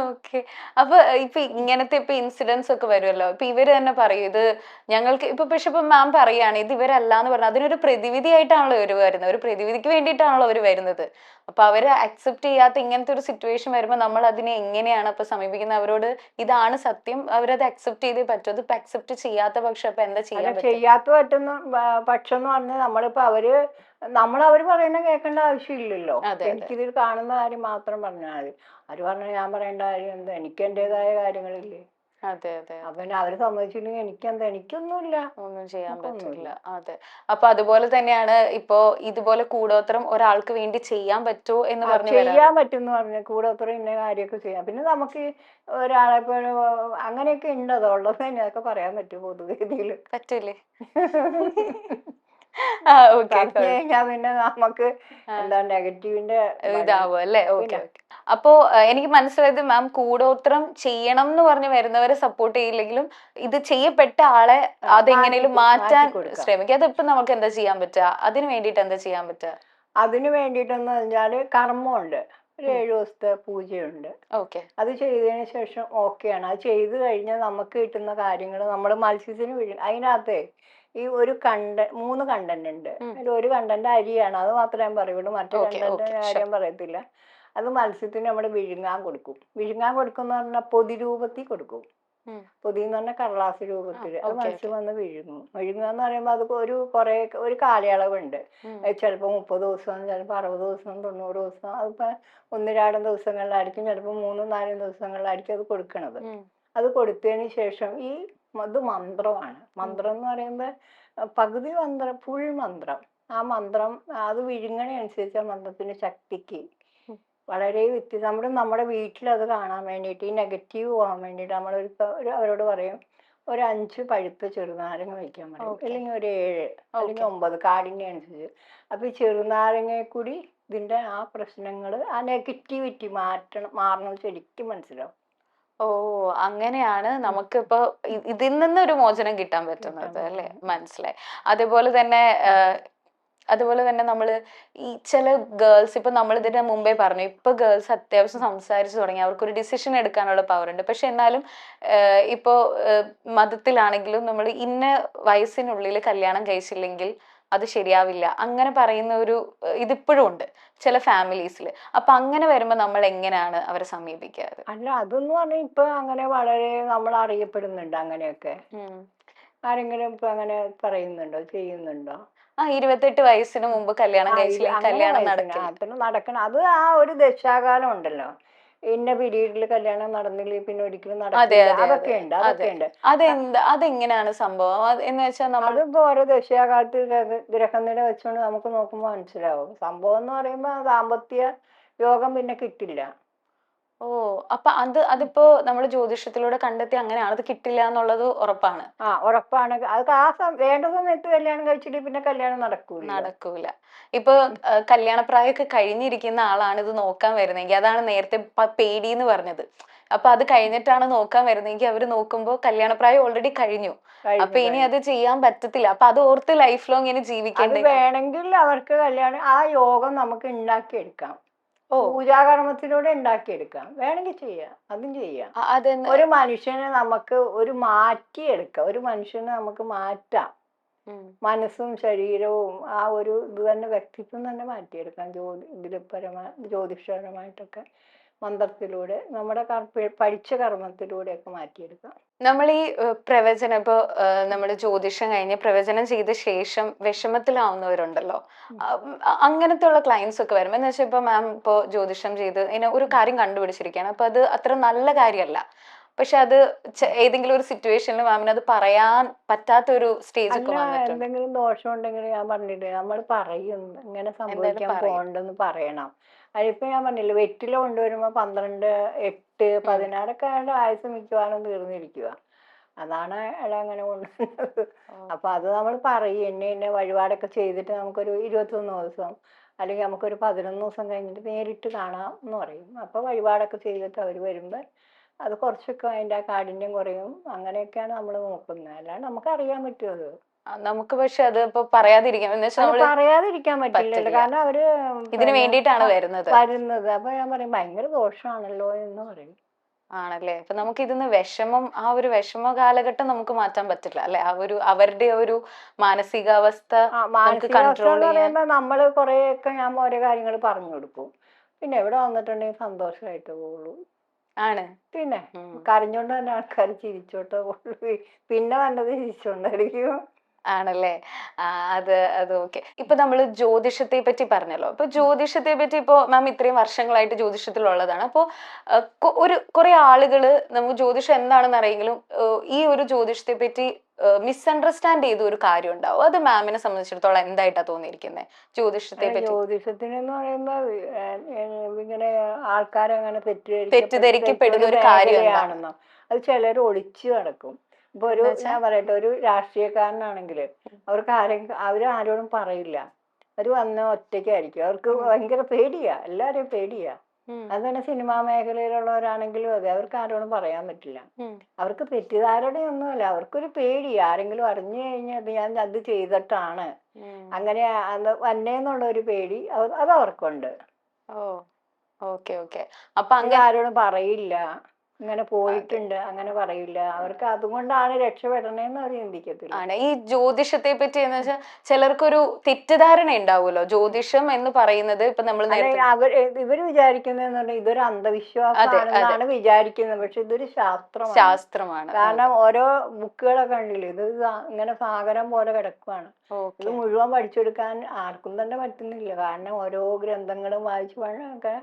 Speaker 1: ഓക്കെ. അപ്പൊ ഇപ്പൊ ഇങ്ങനത്തെ ഇപ്പൊ ഇൻസിഡൻസ് ഒക്കെ വരുമല്ലോ, ഇപ്പൊ ഇവര് തന്നെ പറയും ഇത് ഞങ്ങൾക്ക് പക്ഷെ ഇപ്പൊ മാം പറയാണ് ഇത് ഇവരല്ലാന്ന് പറഞ്ഞാൽ അതിനൊരു പ്രതിവിധി ആയിട്ടാണല്ലോ ഇവര് വരുന്നത്, ഒരു പ്രതിവിധിക്ക് വേണ്ടിയിട്ടാണല്ലോ അവര് വരുന്നത്. അപ്പൊ അവര് അക്സെപ്റ്റ് ചെയ്യാത്ത ഇങ്ങനത്തെ ഒരു സിറ്റുവേഷൻ വരുമ്പോൾ നമ്മൾ അതിനെ എങ്ങനെയാണ് അപ്പൊ സമീപിക്കുന്നത്? അവരോട് ഇതാണ് സത്യം, അവരത് അക്സെപ്റ്റ് ചെയ്തേ പറ്റൂ. അത് ഇപ്പൊ അക്സെപ്റ്റ് ചെയ്യാത്ത പക്ഷം അപ്പൊ എന്താ ചെയ്യാൻ പറ്റും?
Speaker 2: ചെയ്യാത്ത പക്ഷം എന്ന് പറഞ്ഞാൽ നമ്മളിപ്പോ അവര് പറയുന്ന കേൾക്കേണ്ട ആവശ്യമില്ലല്ലോ. എനിക്കിതിൽ കാണുന്ന കാര്യം മാത്രം പറഞ്ഞാൽ മതി. അവര് പറഞ്ഞ ഞാൻ പറയേണ്ട കാര്യം എന്താ? എനിക്ക് എന്റേതായ കാര്യങ്ങളില്ലേ?
Speaker 1: അതെ അതെ.
Speaker 2: അപ്പൊ അവര് സമ്മതിച്ചില്ലെങ്കിൽ എനിക്കൊന്നുമില്ല,
Speaker 1: ഒന്നും ചെയ്യാൻ പറ്റില്ല. അതെ. അപ്പൊ അതുപോലെ തന്നെയാണ് ഇപ്പോ ഇതുപോലെ കൂടോത്രം ഒരാൾക്ക് വേണ്ടി ചെയ്യാൻ പറ്റുമോ എന്ന് പറഞ്ഞു
Speaker 2: ചെയ്യാൻ പറ്റും എന്ന് പറഞ്ഞ കൂടോത്രം ഇന്ന കാര്യമൊക്കെ ചെയ്യാം. പിന്നെ നമുക്ക് ഒരാളെ പോലെ അങ്ങനെയൊക്കെ ഉണ്ട്, അതുള്ളത് തന്നെ അതൊക്കെ പറയാൻ പറ്റും പൊതുവേദിയില്?
Speaker 1: പറ്റൂലേ?
Speaker 2: കഴിഞ്ഞാൽ പിന്നെ നമുക്ക് എന്താ നെഗറ്റീവിന്റെ
Speaker 1: ഇതാവും അല്ലേ? Okay okay. അപ്പോ എനിക്ക് മനസ്സിലായത് മാം കൂടോത്രം ചെയ്യണം എന്ന് പറഞ്ഞ് വരുന്നവരെ സപ്പോർട്ട് ചെയ്യില്ലെങ്കിലും ഇത് ചെയ്യപ്പെട്ട ആളെ അതെങ്ങനെയും മാറ്റാൻ ശ്രമിക്കുക. അതിപ്പോ നമുക്ക് എന്താ ചെയ്യാൻ പറ്റുക? അതിന് വേണ്ടിട്ട് എന്താ ചെയ്യാൻ പറ്റുക?
Speaker 2: അതിന് വേണ്ടിട്ടെന്ന് പറഞ്ഞാല് കർമ്മമുണ്ട്. ഒരു 7 ദിവസത്തെ പൂജയുണ്ട്. അത് ചെയ്തതിന് ശേഷം ഓക്കെയാണ്. അത് ചെയ്ത് കഴിഞ്ഞാൽ നമുക്ക് കിട്ടുന്ന കാര്യങ്ങൾ നമ്മൾ മത്സ്യത്തിന് അതിനകത്ത് ഈ 3 കണ്ടന്റ് ഉണ്ട്. അതിൽ ഒരു കണ്ടന്റ് അരിയാണ്, അത് മാത്രമേ ഞാൻ പറയുള്ളൂ. മറ്റു കണ്ടന്റ് കാര്യം പറയത്തില്ല. അത് മത്സ്യത്തിന് നമ്മൾ വിഴുങ്ങാൻ കൊടുക്കും എന്ന് പറഞ്ഞാൽ പൊതി രൂപത്തിൽ കൊടുക്കും. പൊതി എന്ന് പറഞ്ഞാൽ കടലാസ് രൂപത്തിൽ. അത് മത്സ്യം വന്ന് വിഴുങ്ങുക എന്ന് പറയുമ്പോൾ അത് ഒരു കാലയളവുണ്ട്. ചിലപ്പോൾ 30 ദിവസം, ചിലപ്പോൾ 60 ദിവസം, 90 ദിവസം. അതിപ്പോ 1-2 ദിവസങ്ങളിലായിരിക്കും, ചിലപ്പോൾ 3-4 ദിവസങ്ങളിലായിരിക്കും അത് കൊടുക്കണത്. അത് കൊടുത്തതിന് ശേഷം ഇത് മന്ത്രമാണ്. മന്ത്രം എന്ന് പറയുമ്പോൾ പകുതി മന്ത്രം, ഫുൾ മന്ത്രം. ആ മന്ത്രം അത് വിഴുങ്ങണനുസരിച്ച് ആ മന്ത്രത്തിന്റെ ശക്തിക്ക് വളരെ വ്യത്യാസം. നമ്മുടെ വീട്ടിൽ അത് കാണാൻ വേണ്ടിയിട്ട്, ഈ നെഗറ്റീവ് പോകാൻ വേണ്ടിയിട്ട് അവരോട് പറയും ഒരു 5 പഴുത്ത ചെറുനാരങ്ങ വയ്ക്കാൻ പറയും, അല്ലെങ്കിൽ ഒരു 7 അല്ലെങ്കിൽ 9 കാടിൻ്റെ അനുസരിച്ച്. അപ്പൊ ഈ ചെറുനാരങ്ങയെ കൂടി ഇതിന്റെ ആ പ്രശ്നങ്ങൾ, ആ നെഗറ്റിവിറ്റി മാറണം ശരിക്കും മനസ്സിലാവും.
Speaker 1: ഓ, അങ്ങനെയാണ് നമുക്കിപ്പോ ഇതിൽ നിന്നൊരു മോചനം കിട്ടാൻ പറ്റുന്നത് അല്ലേ? മനസ്സിലായി. അതുപോലെ തന്നെ നമ്മള് ഈ ചില ഗേൾസ്, ഇപ്പൊ നമ്മൾ ഇതിന് മുമ്പേ പറഞ്ഞു, ഇപ്പൊ ഗേൾസ് അത്യാവശ്യം സംസാരിച്ചു തുടങ്ങി, അവർക്കൊരു ഡിസിഷൻ എടുക്കാനുള്ള പവർ ഉണ്ട്. പക്ഷെ എന്നാലും ഇപ്പോ മതത്തിലാണെങ്കിലും നമ്മൾ ഇന്ന വയസ്സിനുള്ളിൽ കല്യാണം കഴിച്ചില്ലെങ്കിൽ അത് ശരിയാവില്ല അങ്ങനെ പറയുന്ന ഒരു ഇതിപ്പോഴും ഉണ്ട് ചില ഫാമിലീസിൽ. അപ്പൊ അങ്ങനെ വരുമ്പോ നമ്മൾ എങ്ങനെയാണ് അവരെ സമീപിക്കാറ്?
Speaker 2: അല്ല, അതൊന്നും പറഞ്ഞാൽ ഇപ്പൊ അങ്ങനെ വളരെ നമ്മൾ അറിയപ്പെടുന്നുണ്ട്. അങ്ങനെയൊക്കെ ആരെങ്കിലും ഇപ്പൊ അങ്ങനെ പറയുന്നുണ്ടോ, ചെയ്യുന്നുണ്ടോ?
Speaker 1: 28 വയസ്സിന് മുമ്പ് കല്യാണം കഴിച്ചില്ലെങ്കിൽ കല്യാണം
Speaker 2: നടക്കണം. അത് ആ ഒരു ദശാകാലം ഉണ്ടല്ലോ. ഇന്ന പീരീഡിൽ കല്യാണം നടന്നില്ലെങ്കിൽ പിന്നെ ഒരിക്കലും നടക്കില്ല. അതൊക്കെ ഉണ്ട്.
Speaker 1: അതെങ്ങനെയാണ് സംഭവം എന്ന് വെച്ചാൽ
Speaker 2: അതിപ്പോ ഓരോ ദശാകാലത്ത് ഗ്രഹനില വെച്ചുകൊണ്ട് നമുക്ക് നോക്കുമ്പോൾ മനസ്സിലാവും. സംഭവം എന്ന് പറയുമ്പോൾ ദാമ്പത്യ യോഗം പിന്നെ കിട്ടില്ല.
Speaker 1: ഓ, അപ്പൊ അതിപ്പോ നമ്മൾ ജ്യോതിഷത്തിലൂടെ കണ്ടെത്തി അങ്ങനെയാണ്, അത് കിട്ടില്ല എന്നുള്ളത് ഉറപ്പാണ്?
Speaker 2: ഉറപ്പാണ്. അത് വേണ്ട സമയത്ത് കല്യാണം കഴിച്ചിട്ട് പിന്നെ കല്യാണം നടക്കൂല.
Speaker 1: ഇപ്പൊ കല്യാണപ്രായമൊക്കെ കഴിഞ്ഞിരിക്കുന്ന ആളാണ് ഇത് നോക്കാൻ വരുന്നെങ്കിൽ, അതാണ് നേരത്തെ പേടി എന്ന് പറഞ്ഞത്. അപ്പൊ അത് കഴിഞ്ഞിട്ടാണ് നോക്കാൻ വരുന്നതെങ്കിൽ അവര് നോക്കുമ്പോ കല്യാണപ്രായം ഓൾറെഡി കഴിഞ്ഞു. അപ്പൊ ഇനി അത് ചെയ്യാൻ പറ്റത്തില്ല. അപ്പൊ അത് ഓർത്ത് ലൈഫ് ലോങ് ഇനി
Speaker 2: അത്
Speaker 1: ജീവിക്കേണ്ടി
Speaker 2: വേണമെങ്കിൽ അവർക്ക് കല്യാണം ആ യോഗം നമുക്ക് ഉണ്ടാക്കിയെടുക്കാം.
Speaker 1: ഓ
Speaker 2: പൂജാകർമ്മത്തിലൂടെ ഉണ്ടാക്കിയെടുക്കാം. വേണമെങ്കിൽ ചെയ്യാം, അതും ചെയ്യാം.
Speaker 1: അതെന്ന്
Speaker 2: ഒരു മനുഷ്യനെ നമുക്ക് മാറ്റിയെടുക്കാം. ഒരു മനുഷ്യനെ നമുക്ക് മാറ്റാം. മനസ്സും ശരീരവും ആ ഒരു ഇത് തന്നെ വ്യക്തിത്വം തന്നെ മാറ്റിയെടുക്കാം. ജ്യോതിഷപരമായിട്ടൊക്കെ മന്ത്രത്തിലൂടെ നമ്മുടെ പഠിച്ച കർമ്മത്തിലൂടെയൊക്കെ മാറ്റിയെടുക്കാം.
Speaker 1: നമ്മൾ ഈ പ്രവചനം ഇപ്പോ നമ്മൾ ജ്യോതിഷം കഴിഞ്ഞ് പ്രവചനം ചെയ്ത ശേഷം വിഷമത്തിലാവുന്നവരുണ്ടല്ലോ, അങ്ങനത്തെ ഉള്ള ക്ലയൻസ് ഒക്കെ വരും. എന്ന് വെച്ചാൽ ഇപ്പൊ മാം ഇപ്പോ ജ്യോതിഷം ചെയ്ത് ഇങ്ങനെ ഒരു കാര്യം കണ്ടുപിടിച്ചിരിക്കുകയാണ്, അപ്പൊ അത് അത്ര നല്ല കാര്യമല്ല, പക്ഷെ അത് ഏതെങ്കിലും ഒരു സിറ്റുവേഷനിൽ മാമിന് അത് പറയാൻ പറ്റാത്ത ഒരു സ്റ്റേജ് ഒക്കെ വന്നിട്ടുണ്ട്.
Speaker 2: എന്തെങ്കിലും ദോഷം ഉണ്ടെങ്കിൽ ഞാൻ പറഞ്ഞില്ലേ, നമ്മൾ പറയും ഇങ്ങനെ സംഭവിക്കാൻ പോകണ്ടെന്ന് പറയണം. അതിപ്പോ ഞാൻ പറഞ്ഞില്ലേ, വെറ്റില കൊണ്ടുവരുമ്പോ 12, 8, 16 ആയിട്ട് ആയുസ് മിക്കവാറും തീർന്നിരിക്കുക. അതാണ് അയാൾ അങ്ങനെ കൊണ്ടുവരുന്നത്. അപ്പൊ അത് നമ്മൾ പറയും, എന്നെ വഴിപാടൊക്കെ ചെയ്തിട്ട് നമുക്കൊരു 21 ദിവസം അല്ലെങ്കിൽ നമുക്കൊരു 11 ദിവസം കഴിഞ്ഞിട്ട് നേരിട്ട് കാണാം എന്ന് പറയും. അപ്പൊ വഴിപാടൊക്കെ ചെയ്തിട്ട് അവർ വരുമ്പോ അത് കുറച്ചൊക്കെ അതിന്റെ ആ കാഠിന്യം കുറയും. അങ്ങനെയൊക്കെയാണ് നമ്മൾ നോക്കുന്നത്. അല്ലാണ്ട് നമുക്ക് അറിയാൻ പറ്റുമോ?
Speaker 1: നമുക്ക് പക്ഷെ അത് ഇപ്പൊ പറയാതിരിക്കാം.
Speaker 2: പറയാതിരിക്കാൻ പറ്റില്ലല്ലോ, കാരണം അവര്
Speaker 1: ഇതിന് വേണ്ടിയിട്ടാണ് വരുന്നത്.
Speaker 2: അപ്പൊ ഞാൻ പറയും ഭയങ്കര ദോഷമാണല്ലോ എന്ന് പറയും.
Speaker 1: ആണല്ലേ? അപ്പൊ നമുക്ക് ഇതിന്ന് ആ ഒരു വിഷമ കാലഘട്ടം നമുക്ക് മാറ്റാൻ പറ്റില്ല അല്ലെ? അവരുടെ ഒരു മാനസികാവസ്ഥ കൺട്രോൾ ചെയ്യാൻ
Speaker 2: നമ്മള് കൊറേയൊക്കെ ഞാൻ ഓരോ കാര്യങ്ങൾ പറഞ്ഞു കൊടുക്കും. പിന്നെ എവിടെ വന്നിട്ടുണ്ടെങ്കിൽ സന്തോഷമായിട്ട് പോകുള്ളൂ.
Speaker 1: ആണ്.
Speaker 2: പിന്നെ കരഞ്ഞോണ്ട് തന്നെ ആൾക്കാർ ചിരിച്ചോട്ടോ പോകുള്ളൂ. പിന്നെ വന്നത് ചിരിച്ചോണ്ടായിരിക്കും.
Speaker 1: ആണല്ലേ? അത് ഓക്കെ. ഇപ്പൊ നമ്മള് ജ്യോതിഷത്തെ പറ്റി പറഞ്ഞല്ലോ. അപ്പൊ ജ്യോതിഷത്തെ പറ്റി ഇപ്പൊ മാം ഇത്രയും വർഷങ്ങളായിട്ട് ജ്യോതിഷത്തിലുള്ളതാണ്. അപ്പൊ കുറെ ആളുകള് നമുക്ക് ജ്യോതിഷം എന്താണെന്ന് അറിയെങ്കിലും ഈ ഒരു ജ്യോതിഷത്തെ പറ്റി മിസ്അണ്ടർസ്റ്റാൻഡ് ചെയ്ത ഒരു കാര്യം ഉണ്ടാവും. അത് മാമിനെ സംബന്ധിച്ചിടത്തോളം എന്തായിട്ടാ തോന്നിയിരിക്കുന്നത് ജ്യോതിഷത്തെ പറ്റി?
Speaker 2: ജ്യോതിഷത്തിനെന്ന് പറയുമ്പോ ഇങ്ങനെ ആൾക്കാരങ്ങനെ
Speaker 1: തെറ്റിദ്ധരിക്കപ്പെടുന്ന ഒരു കാര്യമാണെന്നോ?
Speaker 2: അത് ചിലർ ഒളിച്ചു നടക്കും. ഇപ്പൊ ഞാൻ പറയട്ടെ, ഒരു രാഷ്ട്രീയക്കാരനാണെങ്കിൽ അവരാരോടും പറയില്ല. അവര് വന്ന ഒറ്റയ്ക്കായിരിക്കും. അവർക്ക് ഭയങ്കര പേടിയാ, എല്ലാരെയും പേടിയാ. അതുതന്നെ സിനിമാ മേഖലയിലുള്ളവരാണെങ്കിലും അതെ, അവർക്ക് ആരോടും പറയാൻ പറ്റില്ല. അവർക്ക് തെറ്റിദ്ധാരണയൊന്നുമല്ല, അവർക്കൊരു പേടി. ആരെങ്കിലും അറിഞ്ഞു കഴിഞ്ഞാൽ ഞാൻ അത് ചെയ്തിട്ടാണ് അങ്ങനെ വന്നേന്നുള്ള ഒരു പേടി അത് അവർക്കുണ്ട്.
Speaker 1: അപ്പൊ
Speaker 2: ആരോടും പറയില്ല, ഇങ്ങനെ പോയിട്ടുണ്ട് അങ്ങനെ പറയില്ല. അവർക്ക് അതുകൊണ്ടാണ് രക്ഷപ്പെടണേന്ന് അവർ ചിന്തിക്കത്തില്ല.
Speaker 1: ആണ് ഈ ജ്യോതിഷത്തെ പറ്റി എന്ന് വെച്ചാൽ ചിലർക്കൊരു തെറ്റിദ്ധാരണ ഉണ്ടാവുമല്ലോ. ജ്യോതിഷം എന്ന് പറയുന്നത് ഇപ്പൊ നമ്മൾ
Speaker 2: ഇവര് വിചാരിക്കുന്നത് ഇതൊരു അന്ധവിശ്വാസമാണെന്നാണ് വിചാരിക്കുന്നത്. പക്ഷെ ഇതൊരു ശാസ്ത്രമാണ്. കാരണം ഓരോ ബുക്കുകളൊക്കെ ഉണ്ടല്ലോ, ഇത് ഇങ്ങനെ സാഗരം പോലെ കിടക്കുവാണ്. ഇത് മുഴുവൻ പഠിച്ചെടുക്കാൻ ആർക്കും തന്നെ പറ്റുന്നില്ല. കാരണം ഓരോ ഗ്രന്ഥങ്ങളും വായിച്ചു ഒക്കെ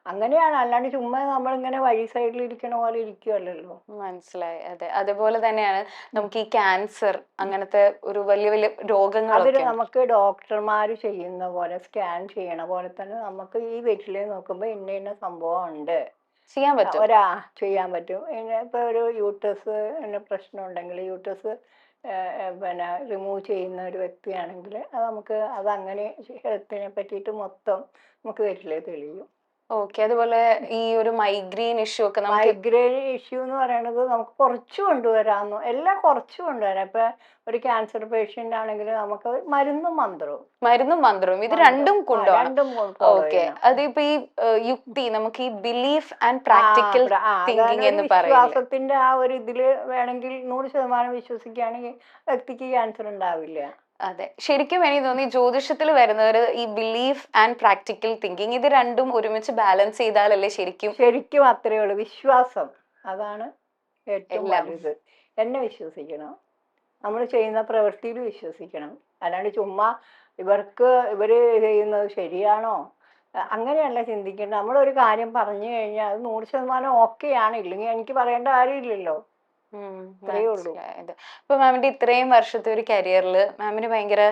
Speaker 2: അങ്ങനെയാണ്. അല്ലാണ്ട് ചുമ്മാ നമ്മളിങ്ങനെ വഴി സൈഡിൽ ഇരിക്കണ പോലെ ഇരിക്കുവല്ലോ.
Speaker 1: മനസ്സിലായി. അതെ, അതുപോലെ തന്നെയാണ് നമുക്ക് ഈ ക്യാൻസർ അങ്ങനത്തെ ഒരു വലിയ വലിയ രോഗങ്ങൾ
Speaker 2: അതിന് നമുക്ക് ഡോക്ടർമാര് ചെയ്യുന്ന പോലെ സ്കാൻ ചെയ്യണ പോലെ തന്നെ നമുക്ക് ഈ വീട്ടിലെ നോക്കുമ്പോ ഇന്ന സംഭവം ഉണ്ട്
Speaker 1: ചെയ്യാൻ പറ്റും.
Speaker 2: ചെയ്യാൻ പറ്റും. ഇപ്പൊ ഒരു യൂട്രസ് പ്രശ്നം ഉണ്ടെങ്കിൽ യൂട്രസ് പിന്നെ റിമൂവ് ചെയ്യുന്ന ഒരു വ്യക്തിയാണെങ്കിൽ അത് നമുക്ക് അതങ്ങനെ ഹെൽത്തിനെ പറ്റിയിട്ട് മൊത്തം നമുക്ക് വീട്ടിലേ തെളിയും.
Speaker 1: അതുപോലെ ഈ ഒരു മൈഗ്രെയിൻ ഇഷ്യൂ ഒക്കെ
Speaker 2: എന്ന് പറയുന്നത് നമുക്ക് കുറച്ച് കൊണ്ടുവരാമെന്നോ, എല്ലാം കുറച്ച് കൊണ്ടുവരാം. ഇപ്പൊ ഒരു ക്യാൻസർ പേഷ്യന്റ് ആണെങ്കിൽ നമുക്ക് മരുന്നും മന്ത്രവും ഇത് രണ്ടും കൊണ്ടുപോകണം.
Speaker 1: അതിപ്പോ ഈ യുക്തി, നമുക്ക് ഈ ബിലീഫ് ആൻഡ് പ്രാക്ടിക്കൽ തിങ്കിങ് എന്ന് പറയുന്നത്,
Speaker 2: വിശ്വാസത്തിന്റെ ആ ഒരു ഇതില് വേണമെങ്കിൽ 100% വിശ്വസിക്കുകയാണെങ്കിൽ വ്യക്തിക്ക് ക്യാൻസർ ഉണ്ടാവില്ല.
Speaker 1: അതെ, ശരിക്കും എനിക്ക് തോന്നി ജ്യോതിഷത്തിൽ വരുന്നവർ ഈ ബിലീഫ് ആൻഡ് പ്രാക്ടിക്കൽ തിങ്കിങ് ഇത് രണ്ടും ഒരുമിച്ച് ബാലൻസ് ചെയ്താലല്ലേ
Speaker 2: ശരിക്കും അത്രയേ ഉള്ളൂ. വിശ്വാസം അതാണ് ഏറ്റവും വലുത്. എന്നെ വിശ്വസിക്കണം, നമ്മൾ ചെയ്യുന്ന പ്രവൃത്തിയിൽ വിശ്വസിക്കണം. അല്ലാണ്ട് ചുമ്മാ ഇവര് ചെയ്യുന്നത് ശരിയാണോ അങ്ങനെയല്ല ചിന്തിക്കേണ്ടത്. നമ്മളൊരു കാര്യം പറഞ്ഞു കഴിഞ്ഞാൽ അത് 100% ഓക്കെ ആണ്, ഇല്ലെങ്കിൽ എനിക്ക് പറയേണ്ട കാര്യമില്ലല്ലോ.
Speaker 1: ഇപ്പൊ മാമിന്റെ ഇത്രയും വർഷത്തെ ഒരു കരിയറിൽ മാമിന് ഭയങ്കര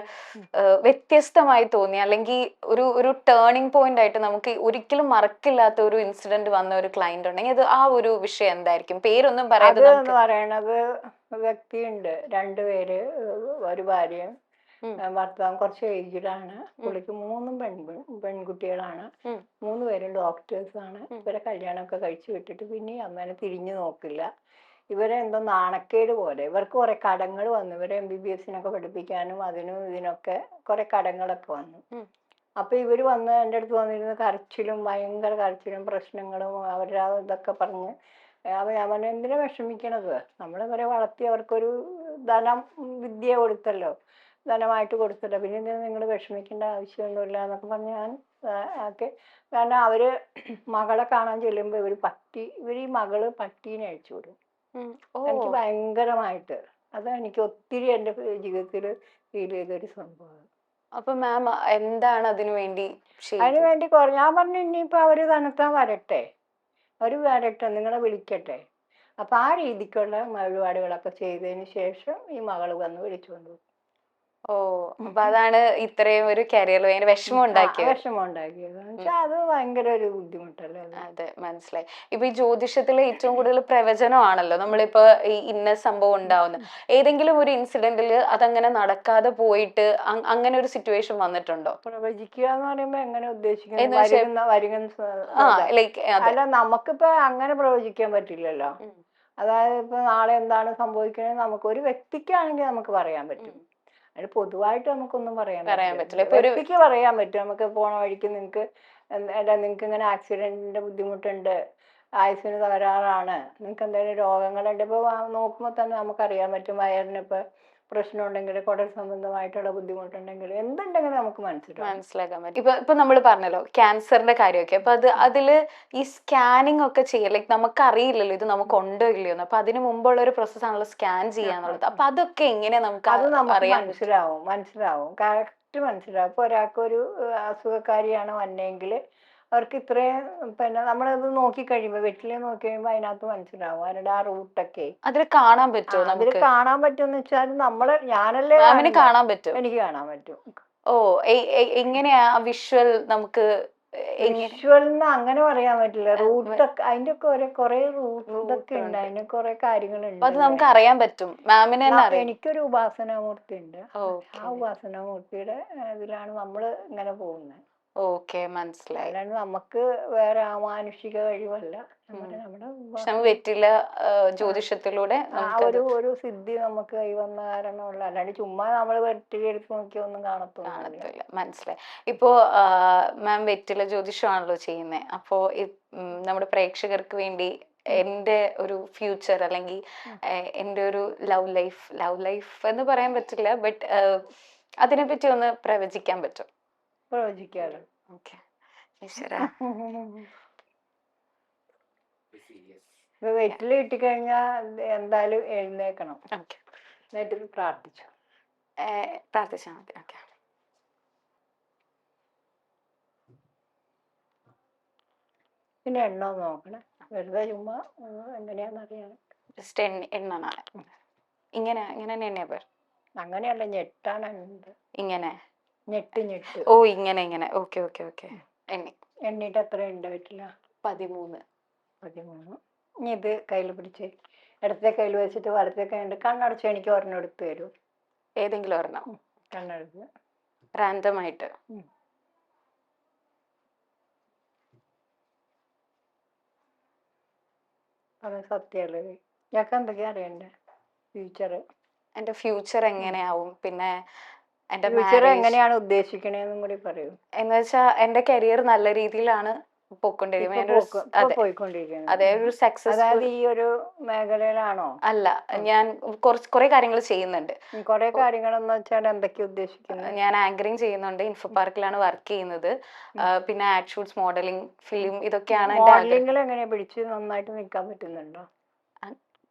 Speaker 1: വ്യത്യസ്തമായി തോന്നി, അല്ലെങ്കിൽ ഒരു ടേണിംഗ് പോയിന്റ് ആയിട്ട് നമുക്ക് ഒരിക്കലും മറക്കില്ലാത്ത ഒരു ഇൻസിഡന്റ് വന്ന ഒരു ക്ലയന്റ് ഉണ്ടെങ്കിൽ അത് ആ ഒരു വിഷയം എന്തായിരിക്കും? പേരൊന്നും പറയാതെ
Speaker 2: പറയണത് വ്യക്തിയുണ്ട്, 2 പേര്, ഒരു ഭാര്യയും ഭർത്താവ് കുറച്ച് ഏജ്ഡാണ്. പുള്ളിക്ക് 3 പെൺകുട്ടികളാണ്. 3 പേരും ഡോക്ടേഴ്സാണ്. ഇവരെ കല്യാണമൊക്കെ കഴിച്ചു വിട്ടിട്ട് പിന്നെയും അമ്മേനെ തിരിഞ്ഞു നോക്കില്ല. ഇവരെ എന്തോ നാണക്കേട് പോലെ ഇവർക്ക് കുറെ കടങ്ങൾ വന്നു. ഇവരെ MBBS-നൊക്കെ പഠിപ്പിക്കാനും അതിനും ഇതിനൊക്കെ കുറെ കടങ്ങളൊക്കെ വന്നു. അപ്പൊ ഇവര് വന്ന് എൻ്റെ അടുത്ത് വന്നിരുന്ന കരച്ചിലും ഭയങ്കര കരച്ചിലും പ്രശ്നങ്ങളും അവരുടെ ഇതൊക്കെ പറഞ്ഞ് അപ്പൊ ഞാൻ പറഞ്ഞു എന്തിനാ വിഷമിക്കണത്, നമ്മളിവരെ വളർത്തി അവർക്കൊരു വിദ്യ കൊടുത്തല്ലോ, ധനമായിട്ട് കൊടുത്തല്ലോ, പിന്നെ എന്തിനാ നിങ്ങൾ വിഷമിക്കേണ്ട ആവശ്യമൊന്നുമില്ല എന്നൊക്കെ പറഞ്ഞ് ഞാൻ ഒക്കെ. കാരണം അവര് മകളെ കാണാൻ ചെല്ലുമ്പോ ഇവര് ഈ മകള് പട്ടീനെ അഴിച്ചു വിടും. എനിക്ക് ഭയങ്കരമായിട്ട് എനിക്ക് ഒത്തിരി എൻ്റെ ജീവിതത്തിൽ ഫീൽ ചെയ്തൊരു സംഭവം.
Speaker 1: അപ്പൊ മാം എന്താണ് അതിനു വേണ്ടി
Speaker 2: അതിനു വേണ്ടി ഞാൻ പറഞ്ഞു ഇനിയിപ്പോ അവര് തന്നെത്താൻ വരട്ടെ, അവര് വരട്ടെ, നിങ്ങളെ വിളിക്കട്ടെ. അപ്പൊ ആ രീതിക്കുള്ള വഴിപാടുകളൊക്കെ ചെയ്തതിന് ശേഷം ഈ മകള് വന്ന് വിളിച്ചുകൊണ്ട് പോകും.
Speaker 1: ഓ, അപ്പൊ അതാണ് ഇത്രയും ഒരു കരിയർ വിഷമം ഉണ്ടാക്കിയത്.
Speaker 2: വിഷമം ഉണ്ടാക്കിയത് അത് ഭയങ്കര ഒരു ബുദ്ധിമുട്ടല്ലേ.
Speaker 1: അതെ, മനസ്സിലായി. ഇപ്പൊ ഈ ജ്യോതിഷത്തിലെ ഏറ്റവും കൂടുതൽ പ്രവചനമാണല്ലോ, നമ്മളിപ്പോ ഈ ഇന്ന സംഭവം ഉണ്ടാവുന്നത്. ഏതെങ്കിലും ഒരു ഇൻസിഡന്റില് അതങ്ങനെ നടക്കാതെ പോയിട്ട് അങ്ങനെ ഒരു സിറ്റുവേഷൻ വന്നിട്ടുണ്ടോ?
Speaker 2: പ്രവചിക്കുക എന്ന് പറയുമ്പോ എങ്ങനെ ഉദ്ദേശിക്കുന്നത്? അല്ല, നമുക്കിപ്പോ അങ്ങനെ പ്രവചിക്കാൻ പറ്റില്ലല്ലോ. അതായത് ഇപ്പൊ നാളെ എന്താണ് സംഭവിക്കുന്നത് നമുക്ക് ഒരു വ്യക്തിക്കാണെങ്കിൽ നമുക്ക് പറയാൻ പറ്റും. അതിന് പൊതുവായിട്ട് നമുക്കൊന്നും പറയാൻ പറ്റില്ല. വ്യക്തിക്ക് പറയാൻ പറ്റും. നമുക്ക് പോണ വഴിക്ക് നിങ്ങൾക്ക് ഇങ്ങനെ ആക്സിഡന്റിന്റെ ബുദ്ധിമുട്ടുണ്ട്, ആയുസ്സിന് തകരാറാണ്, നിങ്ങൾക്ക് എന്തെങ്കിലും രോഗങ്ങളുണ്ട്. ഇപ്പൊ നോക്കുമ്പോ തന്നെ നമുക്കറിയാൻ പറ്റും. വയറിന് ഇപ്പൊ പ്രശ്നം ഉണ്ടെങ്കിൽ, കുടൽ സംബന്ധമായിട്ടുള്ള ബുദ്ധിമുട്ടുണ്ടെങ്കിൽ, എന്തുണ്ടെങ്കിലും നമുക്ക്
Speaker 1: മനസ്സിലാക്കാൻ പറ്റും. ഇപ്പൊ നമ്മൾ പറഞ്ഞല്ലോ ക്യാൻസറിന്റെ കാര്യമൊക്കെ, അപ്പൊ അതില് ഈ സ്കാനിങ് ഒക്കെ ചെയ്യാം. ലൈക്ക് നമുക്ക് അറിയില്ലല്ലോ ഇത് നമുക്ക് ഉണ്ടോ ഇല്ലയോ. അപ്പൊ അതിന് മുമ്പുള്ള ഒരു പ്രോസസ് ആണല്ലോ സ്കാൻ ചെയ്യാന്നുള്ളത്. അപ്പൊ അതൊക്കെ എങ്ങനെ നമുക്ക് അറിയാൻ
Speaker 2: മനസ്സിലാവും കറക്റ്റ് മനസ്സിലാവും. ഇപ്പൊ ഒരാൾക്കൊരു അസുഖക്കാരിയാണ് വന്നെങ്കിൽ അവർക്ക് ഇത്രയും പിന്നെ നമ്മളത് നോക്കി കഴിയുമ്പോ വെറ്റിലെ നോക്കി കഴിയുമ്പോ അതിനകത്ത് മനസ്സിലാവും അവരുടെ ആ റൂട്ടൊക്കെ.
Speaker 1: അതിൽ കാണാൻ പറ്റുമോ?
Speaker 2: അതിൽ കാണാൻ പറ്റുമെന്ന് വെച്ചാൽ ഞാനല്ലേ
Speaker 1: കാണാൻ പറ്റും,
Speaker 2: എനിക്ക് കാണാൻ പറ്റും.
Speaker 1: ഓ, എങ്ങനെയാ വിഷ്വൽ നമുക്ക്?
Speaker 2: വിഷ്വൽന്ന് അങ്ങനെ പറയാൻ പറ്റില്ല. റൂട്ടൊക്കെ അതിന്റെ ഒക്കെ കുറെ റൂട്ടൊക്കെ ഉണ്ട്, അതിന് കുറെ കാര്യങ്ങളുണ്ട്.
Speaker 1: അത് നമുക്ക് അറിയാൻ പറ്റും. മാമിന്
Speaker 2: എനിക്കൊരു ഉപാസനാമൂർത്തി ഉണ്ട്. ആ ഉപാസനാമൂർത്തിയുടെ ഇതിലാണ് നമ്മള് ഇങ്ങനെ പോകുന്നത്.
Speaker 1: ഓക്കെ, മനസ്സിലായി.
Speaker 2: അല്ലാണ്ട് നമുക്ക് വേറെ അമാനുഷിക കഴിവല്ല.
Speaker 1: വെറ്റില ജ്യോതിഷത്തിലൂടെ
Speaker 2: ഒരു സിദ്ധി നമുക്ക് കൈവന്ന കാരണമുള്ള, അല്ലാണ്ട് ചുമ്മാ നമ്മള് വെറ്റില എടുത്ത് നോക്കിയ ഒന്നും കാണത്തില്ല.
Speaker 1: മനസ്സിലായി. ഇപ്പോ മാം വെറ്റില ജ്യോതിഷമാണല്ലോ ചെയ്യുന്നത്. അപ്പോ നമ്മുടെ പ്രേക്ഷകർക്ക് വേണ്ടി എന്റെ ഒരു ഫ്യൂച്ചർ അല്ലെങ്കിൽ എന്റെ ഒരു ലവ് ലൈഫ് എന്ന് പറയാൻ പറ്റില്ല, ബട്ട് അതിനെപ്പറ്റി ഒന്ന് പ്രവചിക്കാൻ പറ്റും?
Speaker 2: പ്രവചിക്കാലോ.
Speaker 1: ഓക്കെ.
Speaker 2: വെറ്റില കിട്ടിക്കഴിഞ്ഞാൽ എന്തായാലും എഴുന്നേക്കണം. എന്നിട്ട് പ്രാർത്ഥിച്ചാൽ മതി. ഓക്കെ. പിന്നെ എണ്ണ നോക്കണം. വെറുതെ ചുമ്മാ എങ്ങനെയാന്നറിയാൻ
Speaker 1: ജസ്റ്റ് എണ്ണ ഇങ്ങനെ എണ്ണയാ പേർ.
Speaker 2: അങ്ങനെയല്ല, ഞെട്ടാണ്.
Speaker 1: ഇങ്ങനെ
Speaker 2: ഞെട്ട്.
Speaker 1: ഓ, ഇങ്ങനെ. ഓക്കെ.
Speaker 2: എണ്ണീട്ട് എത്ര ഉണ്ട് വെറ്റില?
Speaker 1: 13.
Speaker 2: ഇനി ഇത് കയ്യിൽ പിടിച്ച് ഇടത്തെ കയ്യിൽ വെച്ചിട്ട് വലത്തെ കൈ കണ്ണടച്ച് എനിക്ക് ഒരെണ്ണം എടുത്ത് തരും.
Speaker 1: ഏതെങ്കിലും ഒരെണ്ണം
Speaker 2: കണ്ണടച്ച്
Speaker 1: റാൻഡം ആയിട്ട്.
Speaker 2: സത്യമല്ലേ? ഞങ്ങൾക്ക് എന്തൊക്കെയാ അറിയണ്ടേ?
Speaker 1: എന്റെ ഫ്യൂച്ചർ എങ്ങനെയാവും, പിന്നെ എന്റെ
Speaker 2: ഫ്യൂച്ചർ എങ്ങനെയാണ് ഉദ്ദേശിക്കണേന്നും കൂടി പറയൂ.
Speaker 1: എന്ന് വെച്ചാ എന്റെ കരിയർ നല്ല രീതിയിലാണ്
Speaker 2: അതായത് ഈ ഒരു മേഖലയിലാണോ?
Speaker 1: അല്ല, ഞാൻ കുറെ കാര്യങ്ങൾ ചെയ്യുന്നുണ്ട്.
Speaker 2: കുറെ കാര്യങ്ങളെന്ന് വെച്ചാൽ എന്തൊക്കെയാ ഉദ്ദേശിക്കുന്നത്?
Speaker 1: ഞാൻ ആങ്കറിങ് ചെയ്യുന്നുണ്ട്, ഇൻഫോ പാർക്കിലാണ് വർക്ക് ചെയ്യുന്നത്. പിന്നെ ആഡ് ഷൂട്ട്സ്, മോഡലിംഗ്, ഫിലിം, ഇതൊക്കെയാണ്.
Speaker 2: മോഡലിംഗിൽ എങ്ങനെയാ പിടിച്ച് നന്നായിട്ട് നിൽക്കാൻ പറ്റുന്നുണ്ടോ?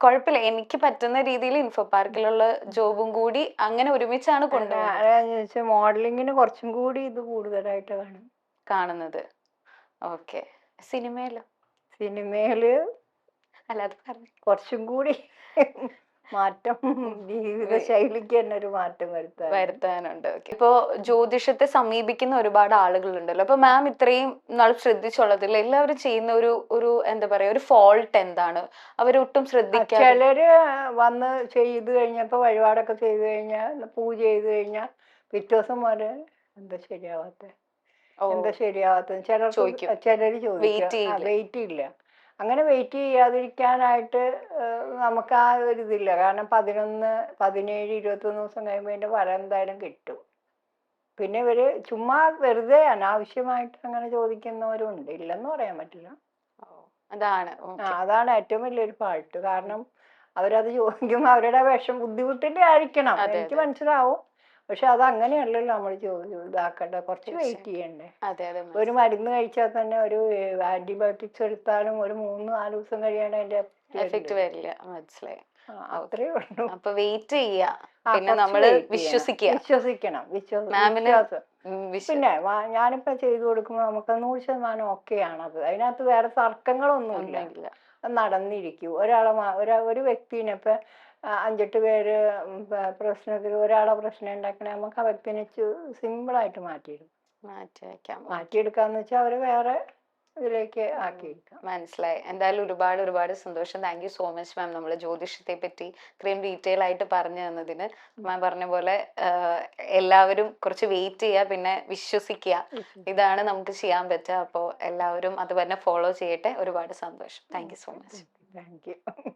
Speaker 1: കുഴപ്പമില്ല, എനിക്ക് പറ്റുന്ന രീതിയിൽ ഇൻഫോ പാർക്കിലുള്ള ജോബും കൂടി അങ്ങനെ ഒരുമിച്ചാണ് കൊണ്ടുപോകുന്നത്.
Speaker 2: മോഡലിംഗിന് കുറച്ചും കൂടി ഇത് കൂടുതലായിട്ട്
Speaker 1: കാണുന്നത്. ഓക്കെ. സിനിമയില് അല്ല, അത് പറഞ്ഞു
Speaker 2: കുറച്ചും കൂടി മാറ്റം, ജീവിത ശൈലിക്ക് തന്നെ ഒരു മാറ്റം
Speaker 1: വരുത്താനുണ്ട്. ഇപ്പോ ജ്യോതിഷത്തെ സമീപിക്കുന്ന ഒരുപാട് ആളുകളുണ്ടല്ലോ. അപ്പൊ മാം ഇത്രയും നാൾ ശ്രദ്ധിച്ചുള്ളതിൽ എല്ലാവരും ചെയ്യുന്ന ഒരു എന്താ പറയാ, ഒരു ഫോൾട്ട് എന്താണ്? അവരൊട്ടും ശ്രദ്ധിക്കാതെ
Speaker 2: ചിലര് വന്ന് ചെയ്ത് കഴിഞ്ഞപ്പോ വഴിപാടൊക്കെ ചെയ്ത് കഴിഞ്ഞാൽ, പൂജ ചെയ്ത് കഴിഞ്ഞാൽ പിറ്റേ ദിവസം മുതൽ എന്താ ശരിയാവാത്ത,
Speaker 1: ഓ
Speaker 2: എന്താ ശരിയാവാത്ത ചിലർക്ക്
Speaker 1: ചോദിക്കും.
Speaker 2: ചിലർ ചോദിക്കും.
Speaker 1: വെയിറ്റ് ചെയ്യില്ല.
Speaker 2: വെയിറ്റ് ഇല്ല. അങ്ങനെ വെയിറ്റ് ചെയ്യാതിരിക്കാനായിട്ട് നമുക്ക് ആ ഒരു ഇതില്ല. കാരണം 11, 17, 21 ദിവസം കഴിയുമ്പോൾ അതിൻ്റെ ഫലം എന്തായാലും കിട്ടും. പിന്നെ ഇവര് ചുമ്മാ വെറുതെ അനാവശ്യമായിട്ട് അങ്ങനെ ചോദിക്കുന്നവരും ഉണ്ട്, ഇല്ലെന്ന് പറയാൻ പറ്റില്ല.
Speaker 1: ഓ, അതാണ്
Speaker 2: അതാണ് ഏറ്റവും വലിയൊരു പാട്ട്. കാരണം അവരത് ചോദിക്കുമ്പോൾ അവരുടെ ബുദ്ധിമുട്ടിന്റെ ആയിരിക്കണം,
Speaker 1: അതെ,
Speaker 2: എനിക്ക്
Speaker 1: അതെ.
Speaker 2: മനസ്സിലാവും. പക്ഷെ അത് അങ്ങനെയല്ലല്ലോ നമ്മൾ ഇതാക്കേണ്ടത്. കുറച്ച് വെയിറ്റ് ചെയ്യണ്ടേ.
Speaker 1: അതെ അതെ
Speaker 2: ഒരു മരുന്ന് കഴിച്ചാൽ തന്നെ ഒരു ആന്റിബയോട്ടിക്സ് എടുത്താലും ഒരു 3-4 ദിവസം കഴിയാണ് അതിന്റെ
Speaker 1: എഫക്റ്റ് വരില്ല. മനസ്സിലായി.
Speaker 2: അത്രേ ഉള്ളൂ.
Speaker 1: അപ്പൊ വെയിറ്റ് ചെയ്യാ, പിന്നെ
Speaker 2: കുറച്ച്
Speaker 1: നമ്മള്
Speaker 2: wait ചെയ്യണം.
Speaker 1: വിശ്വസിക്കുക.
Speaker 2: വിശ്വസിക്കണം.
Speaker 1: മാമിന്
Speaker 2: വിശ്വാസം. പിന്നെ ഞാനിപ്പോ ചെയ്തു കൊടുക്കുമ്പോൾ നമുക്ക് 100% ഓക്കെ ആണത്. അതിനകത്ത് വേറെ തർക്കങ്ങളൊന്നുമില്ല.
Speaker 1: ഒന്നുമില്ല.
Speaker 2: അത് നടന്നിരിക്കും. ഒരു വ്യക്തിനെ ഇപ്പൊ 5-8 പേര് പ്രശ്നത്തിൽ ഒരാളെ പ്രശ്നം ഉണ്ടാക്കണേ, നമുക്ക് ആ വ്യക്തിനെ സിമ്പിളായിട്ട് മാറ്റിയെടുക്കാന്ന് വെച്ചാൽ അവര് വേറെ ഇതിലേക്ക് ആക്കിയെടുക്കാം.
Speaker 1: മനസ്സിലായി. എന്തായാലും ഒരുപാട് ഒരുപാട് സന്തോഷം. Thank you so much ma'am, നമ്മൾ ജ്യോതിഷത്തെ പറ്റി ഇത്രയും ഡീറ്റെയിൽ ആയിട്ട് പറഞ്ഞു തന്നതിന്. മാം പറഞ്ഞ പോലെ എല്ലാവരും കുറച്ച് വെയിറ്റ് ചെയ്യുക, പിന്നെ വിശ്വസിക്കുക. ഇതാണ് നമുക്ക് ചെയ്യാൻ പറ്റുക. അപ്പോൾ എല്ലാവരും അത് തന്നെ ഫോളോ ചെയ്യട്ടെ. ഒരുപാട് സന്തോഷം. Thank you so much.
Speaker 2: Thank you.